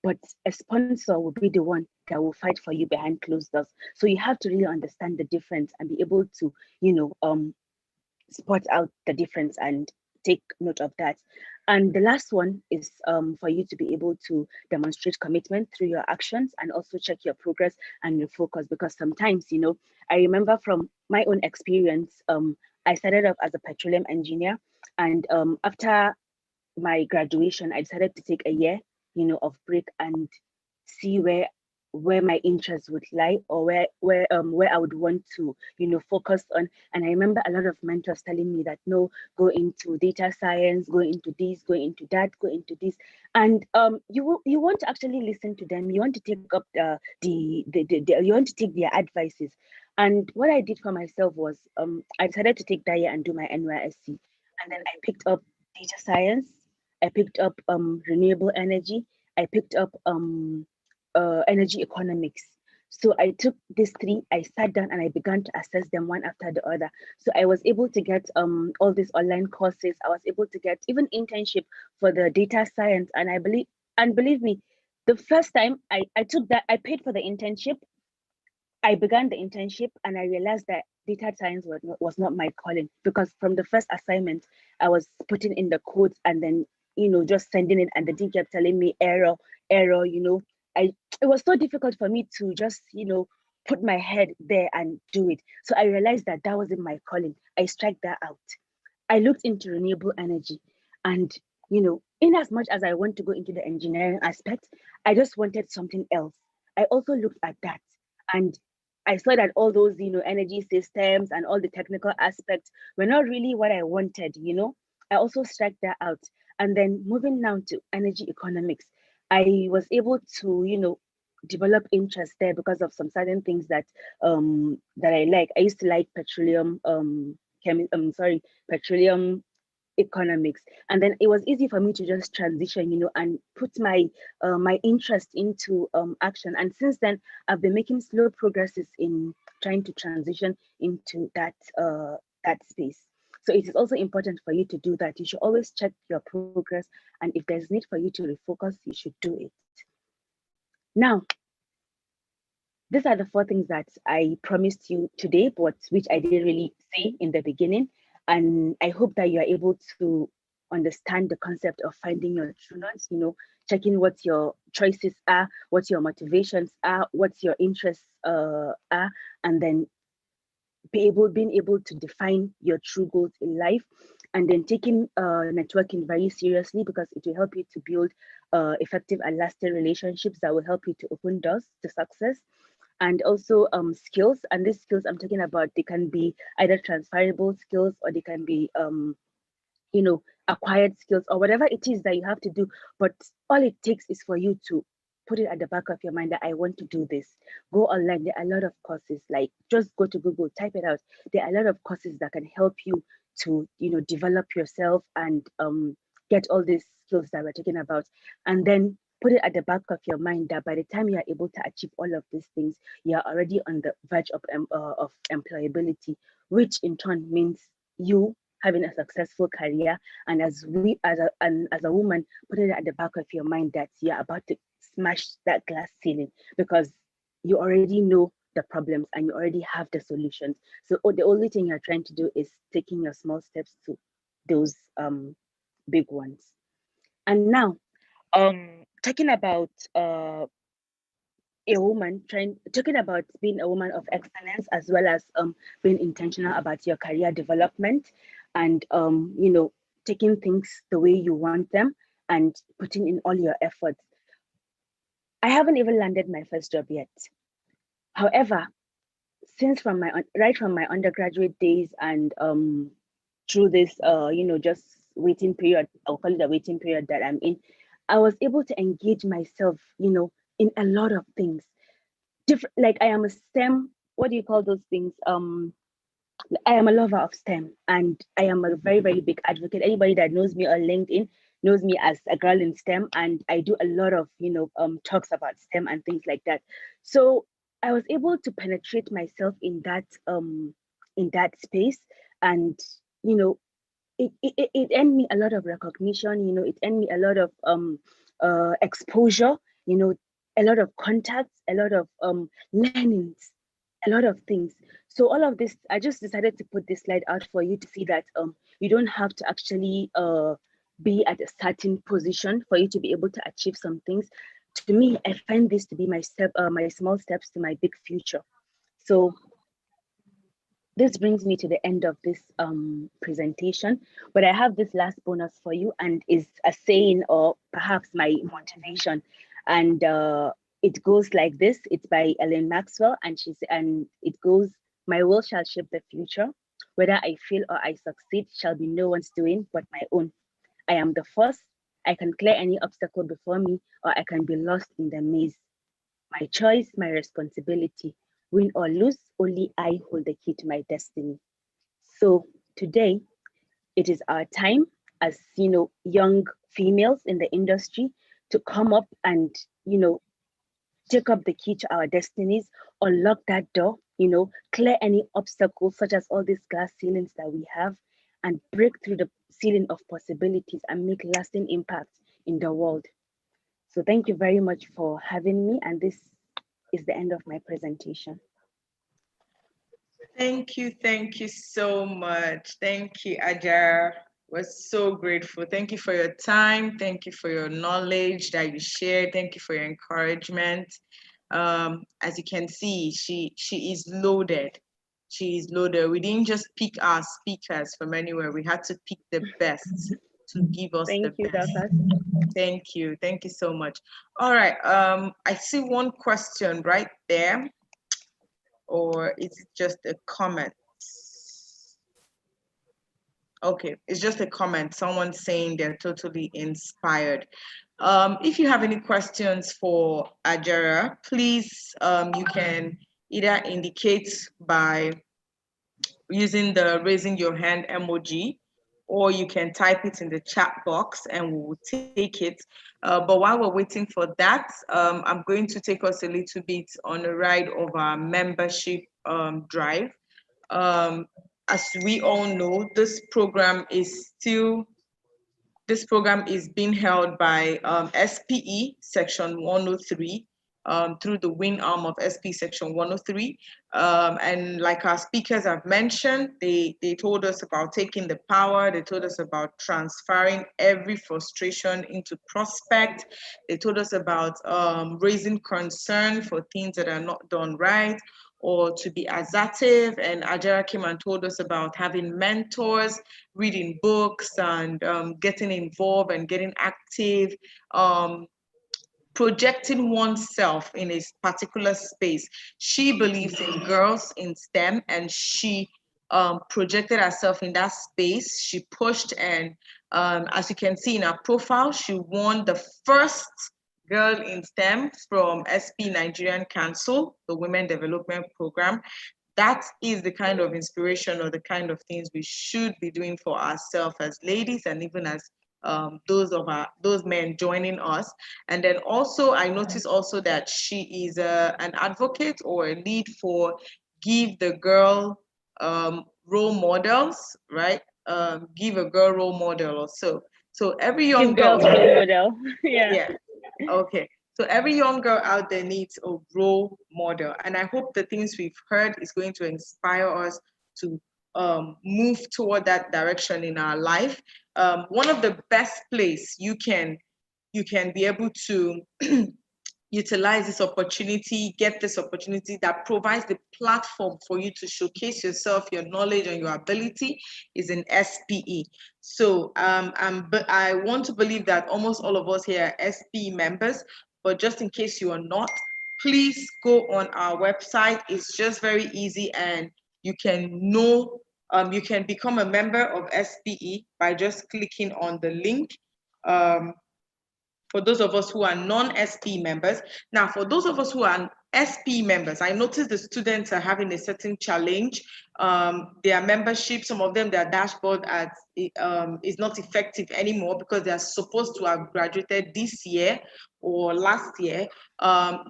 but a sponsor will be the one that will fight for you behind closed doors. So you have to really understand the difference and be able to, spot out the difference and take note of that. And the last one is for you to be able to demonstrate commitment through your actions, and also check your progress and your focus, because sometimes, I remember from my own experience, I started off as a petroleum engineer, and after my graduation, I decided to take a year, of break and see where my interests would lie, or where I would want to, focus on. And I remember a lot of mentors telling me that, no, go into data science, go into this, go into that, go into this. And you want to actually listen to them. You want to take up you want to take their advices. And what I did for myself was I decided to take that year and do my NYSC. And then I picked up data science, I picked up renewable energy, I picked up energy economics. So I took these three, I sat down and I began to assess them one after the other. So I was able to get all these online courses. I was able to get even internship for the data science. And believe me, the first time I took that, I paid for the internship. I began the internship and I realized that data science was not my calling, because from the first assignment, I was putting in the codes and then, just sending it, and the team kept telling me error, it was so difficult for me to just, put my head there and do it. So I realized that that wasn't my calling. I struck that out. I looked into renewable energy, and, in as much as I want to go into the engineering aspect, I just wanted something else. I also looked at that, and I saw that all those, energy systems and all the technical aspects were not really what I wanted, I also struck that out. And then moving now to energy economics, I was able to, develop interest there because of some certain things that I like. I used to like petroleum, petroleum economics, and then it was easy for me to just transition, and put my my interest into action. And since then, I've been making slow progresses in trying to transition into that space. So it is also important for you to do that. You should always check your progress, and if there's need for you to refocus, you should do it. Now, these are the 4 things that I promised you today, but which I didn't really say in the beginning. And I hope that you are able to understand the concept of finding your true north, checking what your choices are, what your motivations are, what your interests are, and then being able to define your true goals in life, and then taking networking very seriously, because it will help you to build effective and lasting relationships that will help you to open doors to success. And also skills, and these skills I'm talking about, they can be either transferable skills, or they can be acquired skills, or whatever it is that you have to do. But all it takes is for you to put it at the back of your mind that I want to do this. Go online. There are a lot of courses, like just go to Google, type it out. There are a lot of courses that can help you to develop yourself and get all these skills that we're talking about. And then put it at the back of your mind that by the time you are able to achieve all of these things, you are already on the verge of employability, which in turn means you having a successful career. And as a woman, put it at the back of your mind that you're about to smash that glass ceiling, because you already know the problems and you already have the solutions. So the only thing you're trying to do is taking your small steps to those big ones. And now, talking about a woman, talking about being a woman of excellence, as well as being intentional about your career development, and you know, taking things the way you want them and putting in all your efforts. I haven't even landed my first job yet. However, since from my undergraduate days and through this you know, just waiting period, I'll call it a waiting period that I'm in, I was able to engage myself, you know, in a lot of things. Different, like I am a STEM, what do you call those things? I am a lover of STEM, and I am a very, very big advocate. Anybody that knows me on LinkedIn knows me as a girl in STEM, and I do a lot of, you know, talks about STEM and things like that. So I was able to penetrate myself in that space, and you know, it earned me a lot of recognition. You know, it earned me a lot of exposure. You know, a lot of contacts, a lot of learnings, a lot of things. So all of this, I just decided to put this slide out for you to see that you don't have to actually be at a certain position for you to be able to achieve some things. To me, I find this to be my small steps to my big future. So this brings me to the end of this presentation, but I have this last bonus for you, and is a saying or perhaps my motivation, and it goes like this. It's by Ellen Maxwell, and it goes, "My will shall shape the future. Whether I fail or I succeed shall be no one's doing but my own. I am the first. I can clear any obstacle before me, or I can be lost in the maze. My choice, my responsibility. Win or lose, only I hold the key to my destiny." So today, it is our time as, you know, young females in the industry to come up and, you know, take up the key to our destinies, unlock that door, you know, clear any obstacles such as all these glass ceilings that we have, and break through the ceiling of possibilities and make lasting impact in the world. So thank you very much for having me, and this is the end of my presentation. Thank you so much. Thank you, Ajar. We're so grateful. Thank you for your time. Thank you for your knowledge that you shared. Thank you for your encouragement. As you can see, she is loaded. She is loaded. We didn't just pick our speakers from anywhere. We had to pick the best to give us the Thank you, best. Dorcas. Thank you. Thank you so much. All right. I see one question right there. Or is it just a comment? Okay, it's just a comment. Someone saying they're totally inspired. If you have any questions for Ajara, please, you can either indicate by using the raising your hand emoji, or you can type it in the chat box and we will take it. But while we're waiting for that, I'm going to take us a little bit on a ride of our membership drive. As we all know, this program is being held by SPE Section 103 through the wing arm of SPE Section 103. And like our speakers have mentioned, they told us about taking the power. They told us about transferring every frustration into prospect. They told us about raising concern for things that are not done right, or to be assertive. And Ajara came and told us about having mentors, reading books, and getting involved and getting active, projecting oneself in a particular space. She believes in girls in STEM, and she projected herself in that space. She pushed, and as you can see in her profile, she won the first girl in STEM from SP Nigerian Council, the Women Development Program. That is the kind of inspiration or the kind of things we should be doing for ourselves as ladies, and even as those men joining us. And then also, I noticed also that she is an advocate or a lead for Give the Girl role models, right? Give a girl role model or so. So every young Give girls girl, role model. Yeah. yeah. Okay. So every young girl out there needs a role model. And I hope the things we've heard is going to inspire us to move toward that direction in our life. One of the best place you can be able to utilize this opportunity, get this opportunity that provides the platform for you to showcase yourself, your knowledge, and your ability is in SPE. So I want to believe that almost all of us here are SPE members, but just in case you are not, please go on our website. It's just very easy, and you can you can become a member of SPE by just clicking on the link. For those of us who are non-SP members. Now, for those of us who are SP members, I noticed the students are having a certain challenge. Their membership, some of them, their dashboard is not effective anymore because they are supposed to have graduated this year or last year.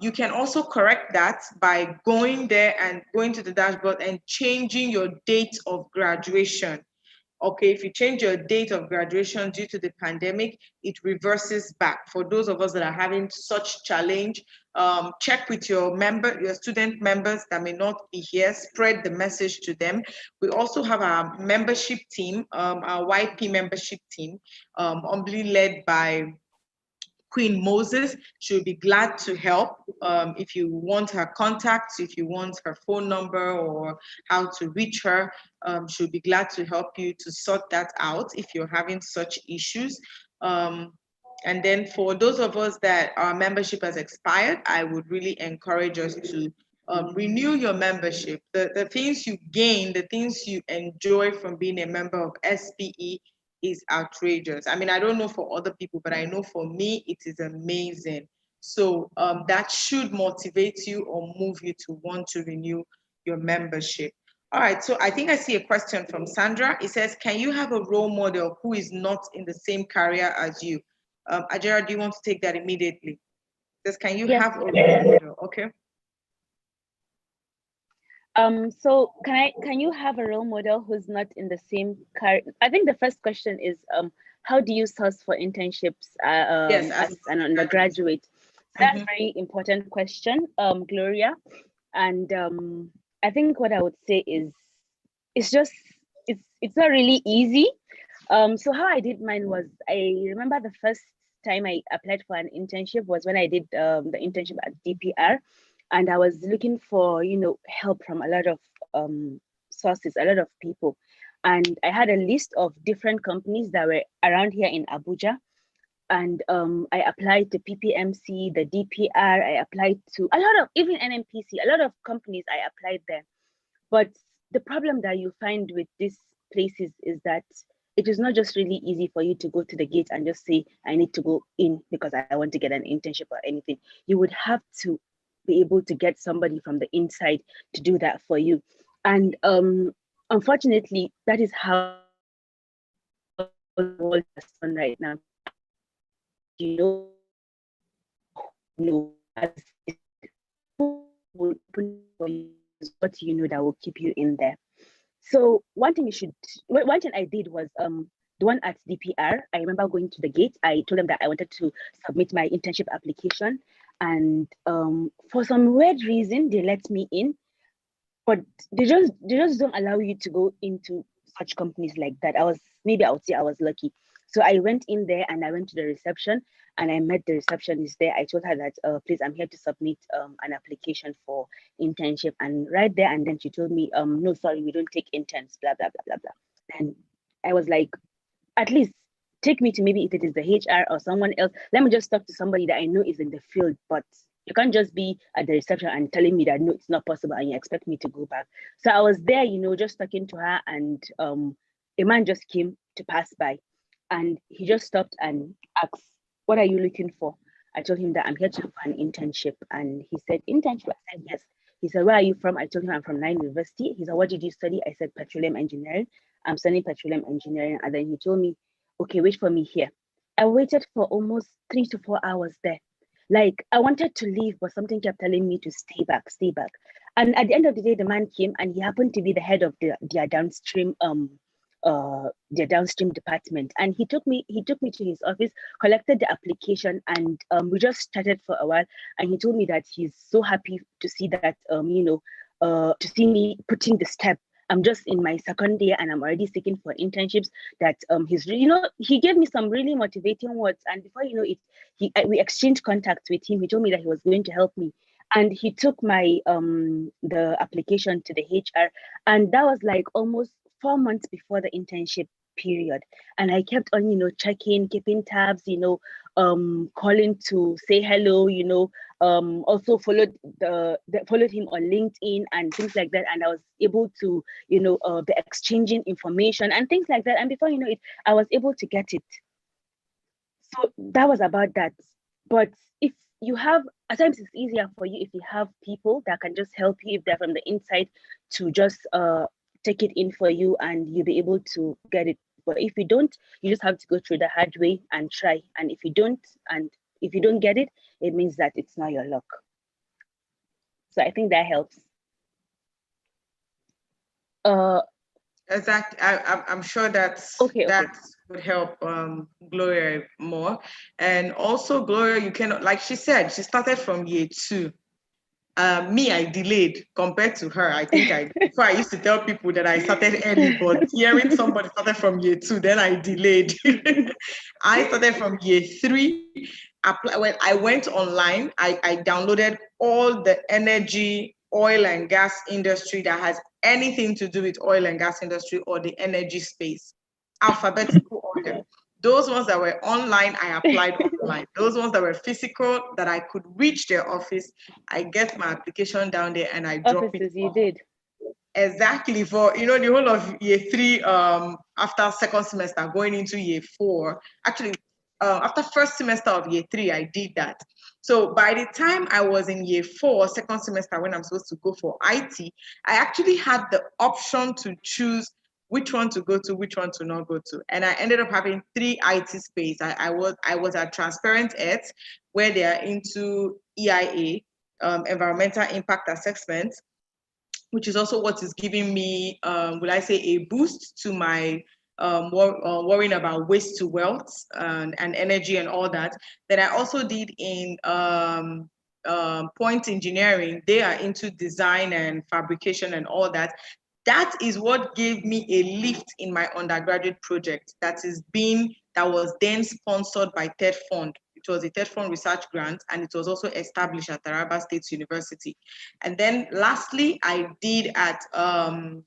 You can also correct that by going there and going to the dashboard and changing your date of graduation. Okay, if you change your date of graduation due to the pandemic, it reverses back. For those of us that are having such challenge, check with your student members that may not be here, spread the message to them. We also have our membership team, our YP membership team, humbly led by Queen Moses. She'll be glad to help. If you want her contacts, if you want her phone number or how to reach her, she'll be glad to help you to sort that out if you're having such issues. And then for those of us that our membership has expired, I would really encourage us to renew your membership. The things you gain, the things you enjoy from being a member of SPE is outrageous. I mean, I don't know for other people, but I know for me, it is amazing. So that should motivate you or move you to want to renew your membership. All right, so I think I see a question from Sandra. It says, can you have a role model who is not in the same career as you? Ajera, do you want to take that immediately? It says, can you have a role model? Okay. So can you have a role model who's not in the same career? I think the first question is how do you source for internships Yes, as an undergraduate? That's a very important question, Gloria. And I think what I would say is it's not really easy. So how I did mine was, I remember the first time I applied for an internship was when I did the internship at DPR. And I was looking for, help from a lot of sources, a lot of people. And I had a list of different companies that were around here in Abuja. And I applied to PPMC, the DPR, I applied to a lot of, even NMPC, a lot of companies I applied there. But the problem that you find with these places is that it is not just really easy for you to go to the gate and just say, I need to go in because I want to get an internship or anything. You would have to be able to get somebody from the inside to do that for you. And unfortunately, that is how the world is done right now. What that will keep you in there. So one thing I did was the one at DPR. I remember going to the gate. I told them that I wanted to submit my internship application, and for some weird reason they let me in, but they just don't allow you to go into such companies like that. I would say I was lucky. So I went in there and I went to the reception and I met the receptionist there. I told her that, please, I'm here to submit an application for internship. And right there and then she told me, no, sorry, we don't take interns, blah, blah, blah, blah, blah. And I was like, at least take me to, maybe if it is the HR or someone else, let me just talk to somebody that I know is in the field. But you can't just be at the reception and telling me that, no, it's not possible and you expect me to go back. So I was there, just talking to her, and a man just came to pass by and he just stopped and asked, what are you looking for? I told him that I'm here to have an internship. And he said, internship? I said, yes. He said, where are you from? I told him I'm from Nine University. He said, what did you study? I said, petroleum engineering. I'm studying petroleum engineering. And then he told me, okay, wait for me here. I waited for almost 3 to 4 hours there. Like, I wanted to leave, but something kept telling me to stay back. And at the end of the day, the man came and he happened to be the head of their downstream their downstream department. And he took me to his office, collected the application, and we just chatted for a while. And he told me that he's so happy to see that to see me putting the step. I'm just in my second year and I'm already seeking for internships. That he's really, he gave me some really motivating words. And before you know it, we exchanged contacts with him. He told me that he was going to help me. And he took my the application to the HR, and that was like almost 4 months before the internship period. And I kept on, checking, keeping tabs, calling to say hello, also followed him on LinkedIn and things like that. And I was able to, the exchanging information and things like that. And before you know it, I was able to get it. So that was about that. But if you have, at times it's easier for you if you have people that can just help you, if they're from the inside, to just take it in for you and you'll be able to get it. But if you don't, you just have to go through the hard way and try. And if you don't get it, it means that it's not your luck. So I think that helps. Exactly. I'm sure that would help Gloria more. And also, Gloria, you cannot, like she said, she started from year 2. Me, I delayed compared to her. I think before I used to tell people that I started early, but hearing somebody started from year 2, then I delayed. I started from year 3. When I went online, I downloaded all the energy, oil and gas industry that has anything to do with oil and gas industry or the energy space, alphabetical order. Those ones that were online, I applied online. Those ones that were physical, that I could reach their office, I get my application down there and I drop it. You did. Exactly, for the whole of year 3, after second semester, going into year 4. Actually, after first semester of year 3, I did that. So by the time I was in year 4, second semester, when I'm supposed to go for IT, I actually had the option to choose which one to go to, which one to not go to. And I ended up having 3 IT space. I was at Transparent Earth, where they are into EIA, environmental impact assessment, which is also what is giving me, will I say, a boost to my worrying about waste to wealth and energy and all that. Then I also did in Point Engineering. They are into design and fabrication and all that. That is what gave me a lift in my undergraduate project that was then sponsored by TED Fund. It was a TED Fund research grant, and it was also established at Taraba State University. And then lastly, I did at LNG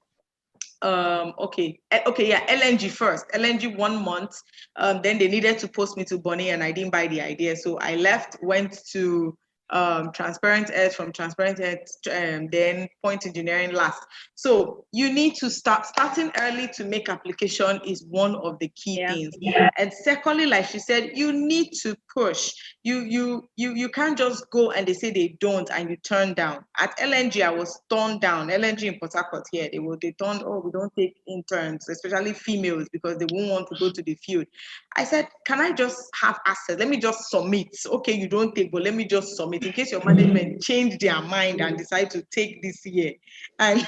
first. LNG 1 month. Then they needed to post me to Bonnie, and I didn't buy the idea, so I left, went to Transparent Earth, from Transparent Earth, then Point Engineering last. So you need to starting early to make application is one of the key things. And secondly, like she said, you need to push. You can't just go and they say they don't and you turn down. At LNG, I was turned down. LNG in Port Harcourt here, they turned, we don't take interns, especially females, because they won't want to go to the field. I said, can I just have access? Let me just submit. Okay, you don't take, but let me just submit in case your management change their mind and decide to take this year. And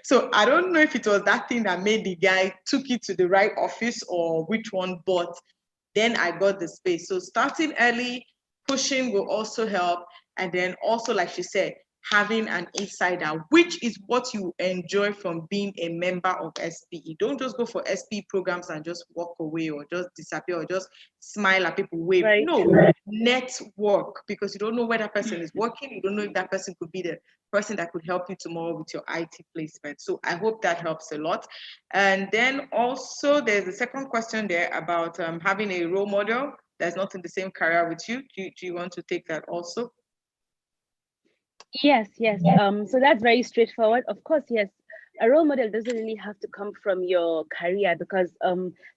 so I don't know if it was that thing that made the guy took it to the right office or which one, but then I got the space. So starting early, pushing will also help. And then also, like she said, having an insider, which is what you enjoy from being a member of SPE. Don't just go for SPE programs and just walk away or just disappear or just smile at people, wave. Right. No, network, because you don't know where that person is working. You don't know if that person could be the person that could help you tomorrow with your IT placement. So I hope that helps a lot. And then also there's a second question there about having a role model that's not in the same career with you. Do you want to take that also? Yes. So that's very straightforward. Of course, yes. A role model doesn't really have to come from your career, because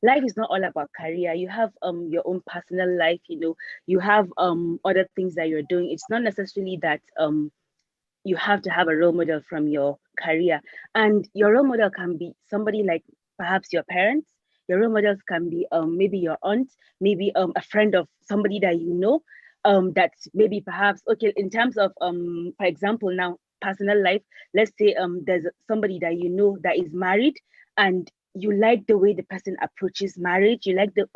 life is not all about career. You have your own personal life, you have other things that you're doing. It's not necessarily that you have to have a role model from your career. And your role model can be somebody like perhaps your parents. Your role models can be maybe your aunt, maybe a friend of somebody that you know. That's maybe perhaps, okay, in terms of, for example, now, personal life, let's say there's somebody that you know that is married, and you like the way the person approaches marriage, you like their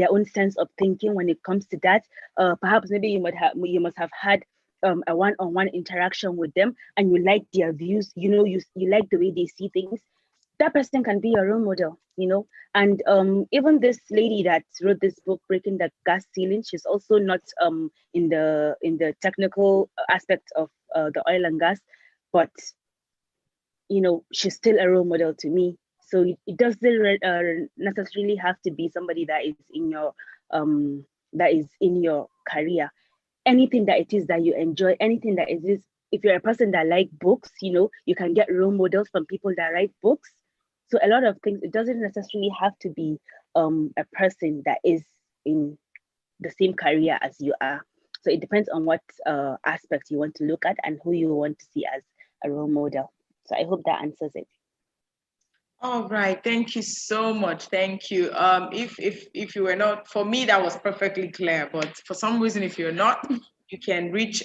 own sense of thinking when it comes to that. Perhaps maybe you must have had a one-on-one interaction with them, and you like their views, you like the way they see things. That person can be your role model, and even this lady that wrote this book, Breaking the Glass Ceiling, she's also not in the technical aspect of the oil and gas, but she's still a role model to me. So it doesn't necessarily have to be somebody that is in your career. Anything that it is that you enjoy, anything that is, if you're a person that like books, you can get role models from people that write books. So a lot of things, it doesn't necessarily have to be a person that is in the same career as you are. So it depends on what aspect you want to look at and who you want to see as a role model. So I hope that answers it. All right, thank you so much. Thank you. If you were not, for me that was perfectly clear, but for some reason if you're not, you can reach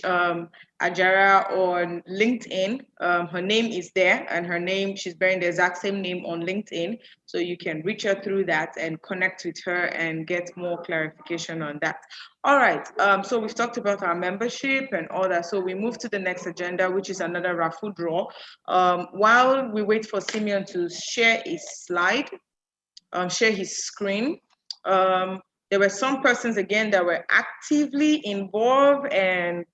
Ajara on LinkedIn. Her name is there, and she's bearing the exact same name on LinkedIn. So you can reach her through that and connect with her and get more clarification on that. All right, so we've talked about our membership and all that. So we move to the next agenda, which is another raffle draw. While we wait for Simeon to share his slide, share his screen, there were some persons again that were actively involved and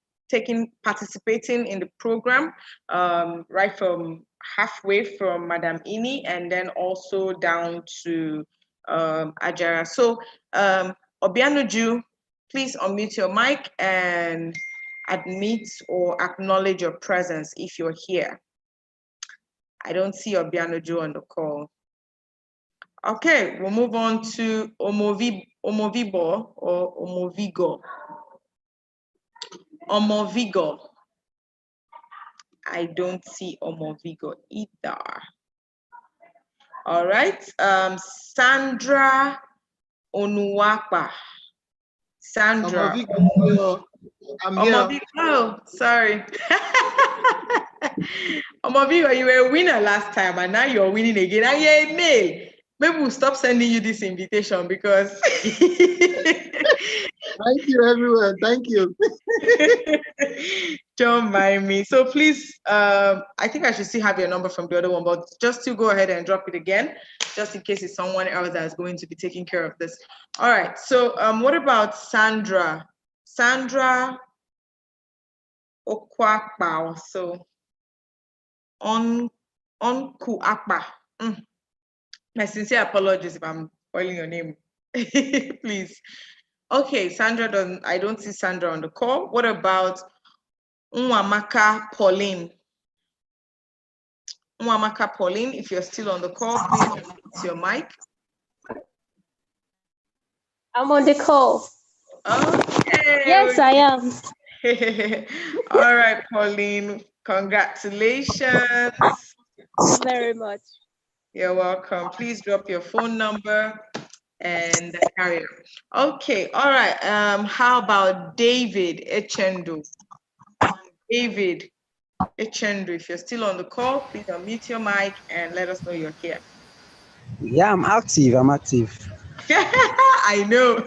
participating in the program, right from halfway from Madam Ini and then also down to Ajara. So Obianuju, please unmute your mic and admit or acknowledge your presence if you're here. I don't see Obianuju on the call. Okay, we'll move on to Omovibo or Omovigo. Omovigo. I don't see Omovigo either. All right, Sandra Onuwapa. Sandra. Omovigo. I'm here. Omovigo. Oh, sorry. Omovigo, you were a winner last time and now you're winning again. And you're a male. Maybe we'll stop sending you this invitation because Thank you, everyone. Thank you. Don't mind me. So please, I think I should still have your number from the other one, but just to go ahead and drop it again, just in case it's someone else that's going to be taking care of this. All right. So what about Sandra? Sandra Okwakpa. So on Kuakpa. My sincere apologies if I'm spoiling your name. Please. Okay, Sandra I don't see Sandra on the call. What about Nwamaka Pauline? Nwamaka Pauline, if you're still on the call, please unmute your mic. I'm on the call. Okay. Yes, I am. All right, Pauline, congratulations. Very much. You're welcome. Please drop your phone number and the carrier. Okay, all right. How about David Echendu? David Echendu, if you're still on the call, please unmute your mic and let us know you're here. Yeah, I'm active. I know.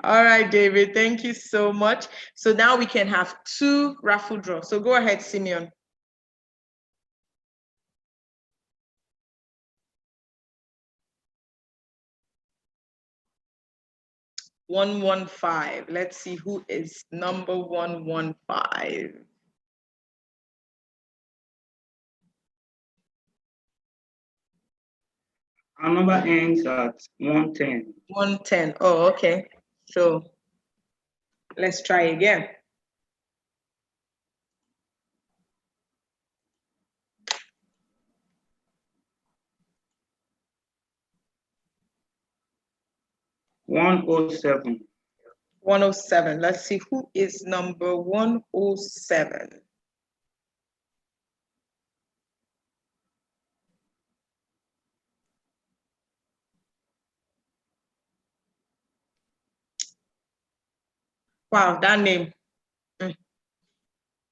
All right, David, thank you so much. So now we can have 2 raffle draws. So go ahead, Simeon. $115. Let's see who is number 115. Our number ends at 110. 110. Oh, okay. So let's try again. $107. 107. Let's see who is number 107. Wow, that name.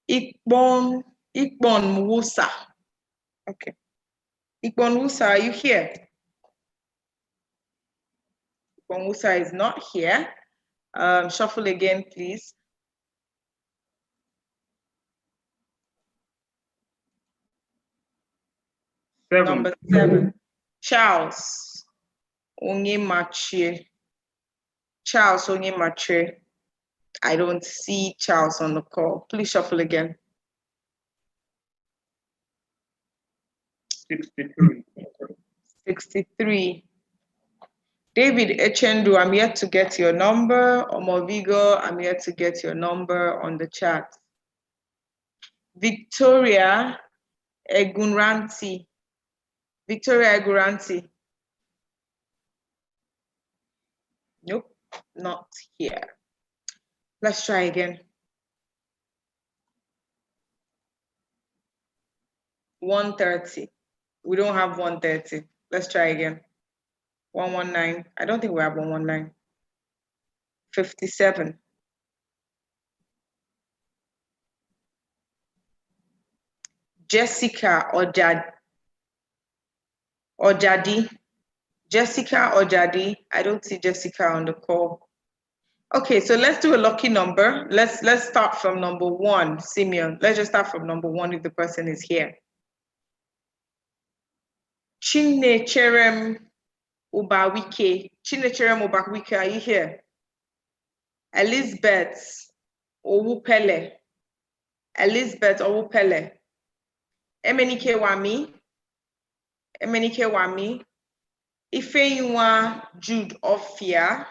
Ikbon Musa. Okay. Ikponwusa, are you here? Ikponwusa is not here. Shuffle again, please. Number 7. Charles Onyemachi. Charles Onyemachi. I don't see Charles on the call. Please shuffle again. 63. 63. David Echendu, I'm yet to get your number. Omovigo, I'm yet to get your number on the chat. Victoria Egunranti. Victoria Egunranti. Nope, not here. Let's try again. 130. We don't have 130. Let's try again. 119. I don't think we have 119. 57. Jessica Ojadi. Jessica Ojadi. I don't see Jessica on the call. Okay, so let's do a lucky number. Let's start from number 1, Simeon. Let's just start from number 1 if the person is here. Chinecherem Ubawike. Chinecherem Ubawike, are you here? Elizabeth Owupele. Elizabeth Owupele. Emenike Wami. Emenike Wami. Ifeyinwa Jude Ofia.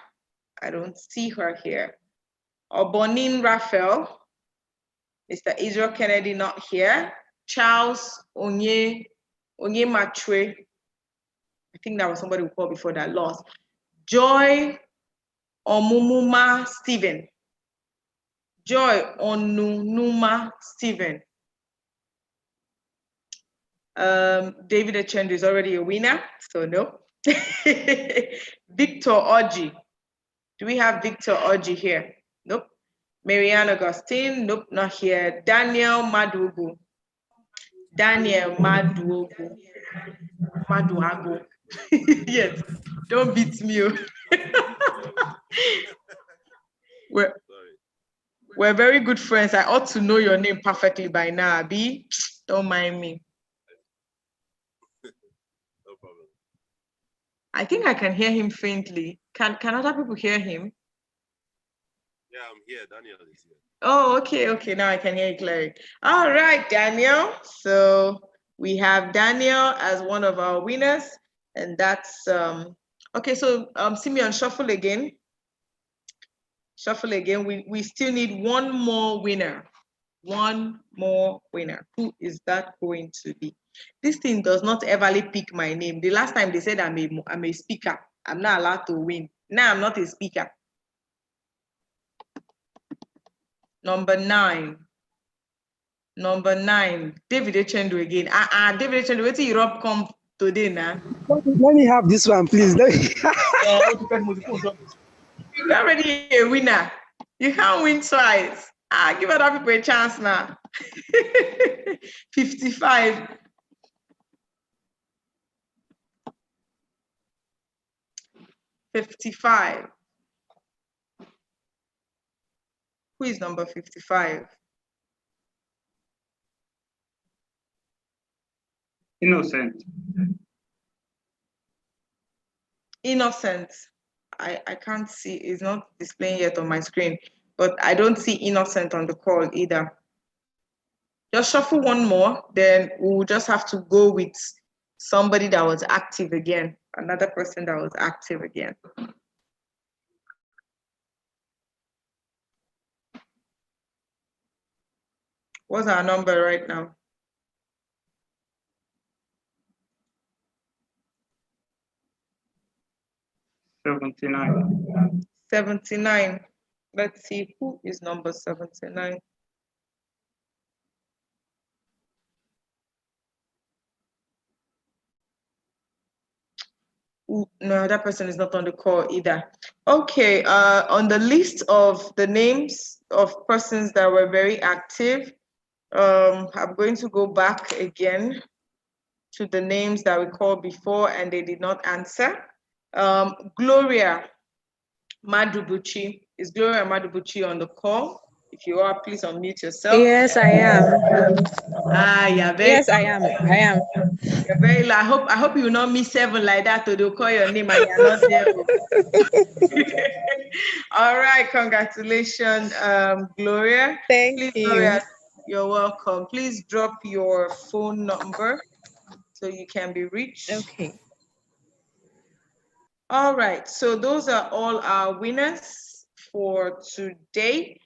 I don't see her here. Obonin Raphael. Mr. Israel Kennedy not here. Charles Onyemachi. I think that was somebody we called before that lost. Joy Omumuma Stephen. Joy Onunuma Stephen. David Echendu is already a winner, so no. Victor Oji. Do we have Victor Oji here? Nope. Marianne Augustine, nope, not here. Daniel Madugu. Daniel Maduogu. Maduago. Yes, don't beat me. We're very good friends. I ought to know your name perfectly by now, Abi. Don't mind me. No problem. I think I can hear him faintly. Can other people hear him? Yeah, I'm here. Daniel is here. Oh, okay. Now I can hear you clearly. All right, Daniel. So we have Daniel as one of our winners, and that's okay. So Simeon, shuffle again. Shuffle again. We still need one more winner. One more winner. Who is that going to be? This thing does not everly pick my name. The last time they said I'm a speaker. I'm not allowed to win. Now I'm not a speaker. Number 9. Number 9. David Echendu again. David Echendu, wait till Europe come today now. Let me have this one, please. You're already a winner. You can't win twice. Give other people a chance now. 55. 55. Who is number 55? Innocent. Innocent. I can't see, it's not displaying yet on my screen, but I don't see Innocent on the call either. Just shuffle one more, then we'll just have to go with somebody that was active again, another person that was active again. What's our number right now? 79. 79. Let's see who is number 79. Ooh, no, that person is not on the call either. Okay, on the list of the names of persons that were very active, I'm going to go back again. to the names that we called before and they did not answer. Gloria Madubuchi. Is Gloria Madubuchi on the call? If you are, please unmute yourself. Yes, I am. Yeah, very. Yes, I am. I am. You're very. I hope you will not miss 7 like that, or they'll call your name and you're not there. All right, congratulations, Gloria. Thank Please, you. Gloria, you're welcome. Please drop your phone number so you can be reached. Okay. All right, so those are all our winners for today.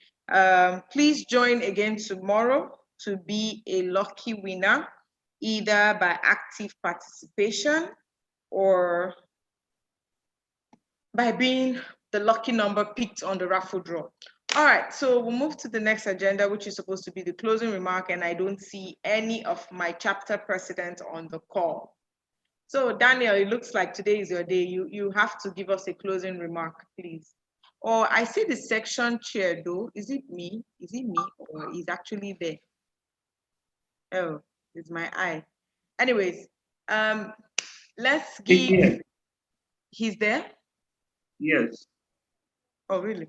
Please join again tomorrow to be a lucky winner, either by active participation or by being the lucky number picked on the raffle draw. All right, so we'll move to the next agenda, which is supposed to be the closing remark, and I don't see any of my chapter presidents on the call. So Daniel, it looks like today is your day. You have to give us a closing remark, please. Or I see the section chair though. Is it me? Is it me or is actually there? Oh, it's my eye. Anyways, let's give. He's there? Yes. Oh, really?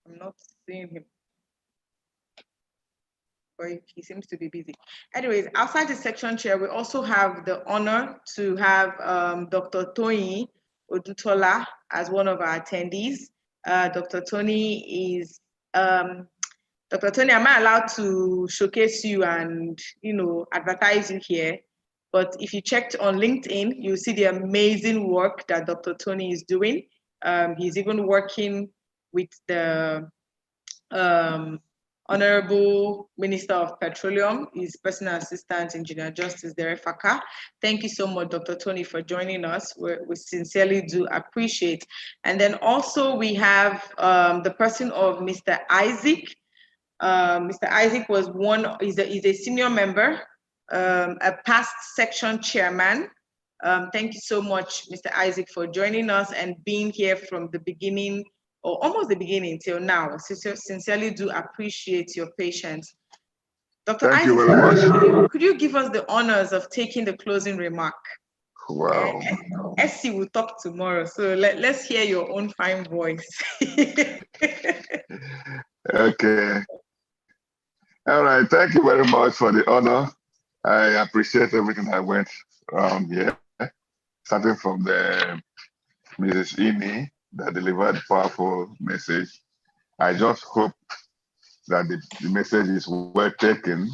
I'm not seeing him. But he seems to be busy. Anyways, outside the section chair, we also have the honor to have Dr. Tony Odutola as one of our attendees. Dr. Tony is, Dr. Tony, am I allowed to showcase you and, advertise you here? But if you checked on LinkedIn, you'll see the amazing work that Dr. Tony is doing. He's even working with the Honorable Minister of Petroleum, his personal assistant, Engineer Justice Derefaka. Thank you so much, Dr. Tony, for joining us. We sincerely do appreciate. And then also we have the person of Mr. Isaac. Mr. Isaac was he's a senior member, a past section chairman. Thank you so much, Mr. Isaac, for joining us and being here from the beginning, or almost the beginning till now. Sincerely do appreciate your patience. Dr. Thank Isaac, you very much. could you give us the honors of taking the closing remark? Wow. SC will talk tomorrow, so let's hear your own fine voice. Okay. All right. Thank you very much for the honor. I appreciate everything that went around here, starting from the Mrs. Ini that delivered powerful message. I just hope that the message is well taken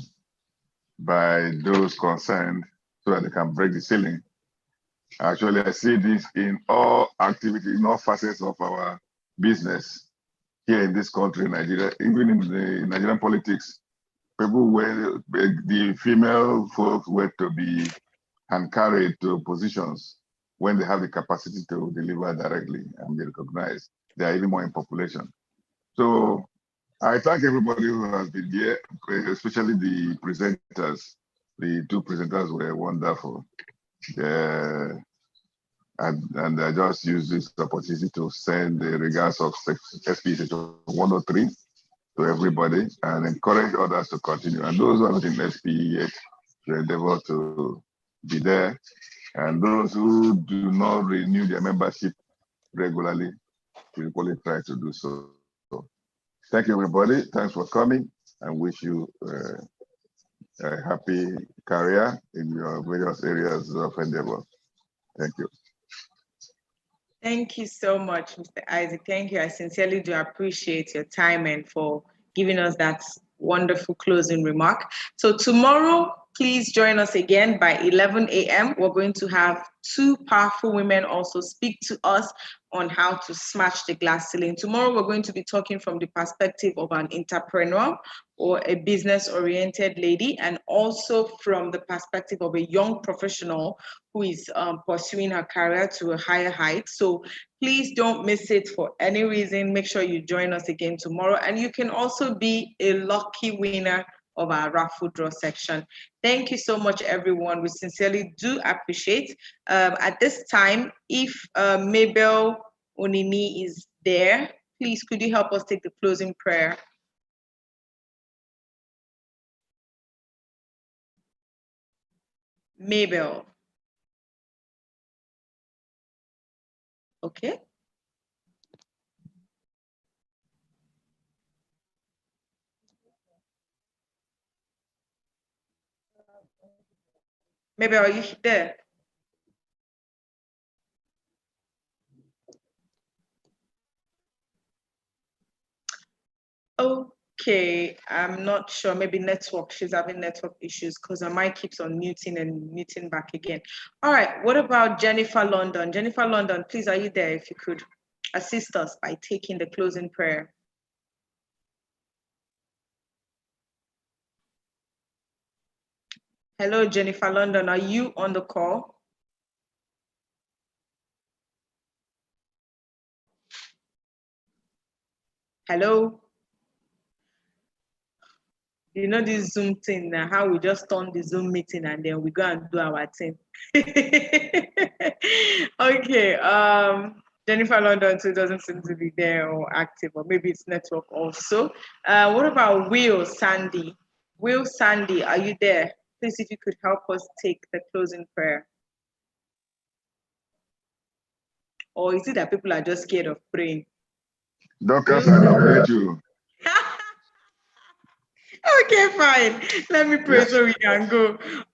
by those concerned so that they can break the ceiling. Actually, I see this in all activities, in all facets of our business here in this country, Nigeria, even in the Nigerian politics. People were, the female folks were to be hand carried to positions when they have the capacity to deliver directly and be recognized. They are even more in population. So I thank everybody who has been here, especially the presenters. The 2 presenters were wonderful. And I just use this opportunity to send the regards of SPE 103 to everybody and encourage others to continue. And those who are not in SPE yet, to endeavor to be there. And those who do not renew their membership regularly, we will try to do so. So thank you, everybody. Thanks for coming, and wish you a happy career in your various areas of endeavor. Thank you. Thank you so much, Mr. Isaac. Thank you. I sincerely do appreciate your time and for giving us that wonderful closing remark. So tomorrow, please join us again by 11 a.m. We're going to have 2 powerful women also speak to us on how to smash the glass ceiling. Tomorrow, we're going to be talking from the perspective of an entrepreneur or a business-oriented lady, and also from the perspective of a young professional who is pursuing her career to a higher height. So please don't miss it for any reason. Make sure you join us again tomorrow, and you can also be a lucky winner of our raffle draw section. Thank you so much, everyone. We sincerely do appreciate. At this time, if Mabel Onini is there, please could you help us take the closing prayer? Mabel. Okay. Mabel, are you there? Okay, I'm not sure. Maybe network. She's having network issues because her mic keeps on muting and muting back again. All right. What about Jennifer London? Jennifer London, please, are you there? If you could assist us by taking the closing prayer. Hello, Jennifer London. Are you on the call? Hello? You know this Zoom thing now, how we just turn the Zoom meeting and then we go and do our thing. Okay, Jennifer London too doesn't seem to be there or active, or maybe it's network also. What about Will Sandy? Will Sandy, are you there? Please, if you could help us take the closing prayer. Or is it that people are just scared of praying? Doctor, celebrate you. Okay, fine. Let me pray Yes. so we can go.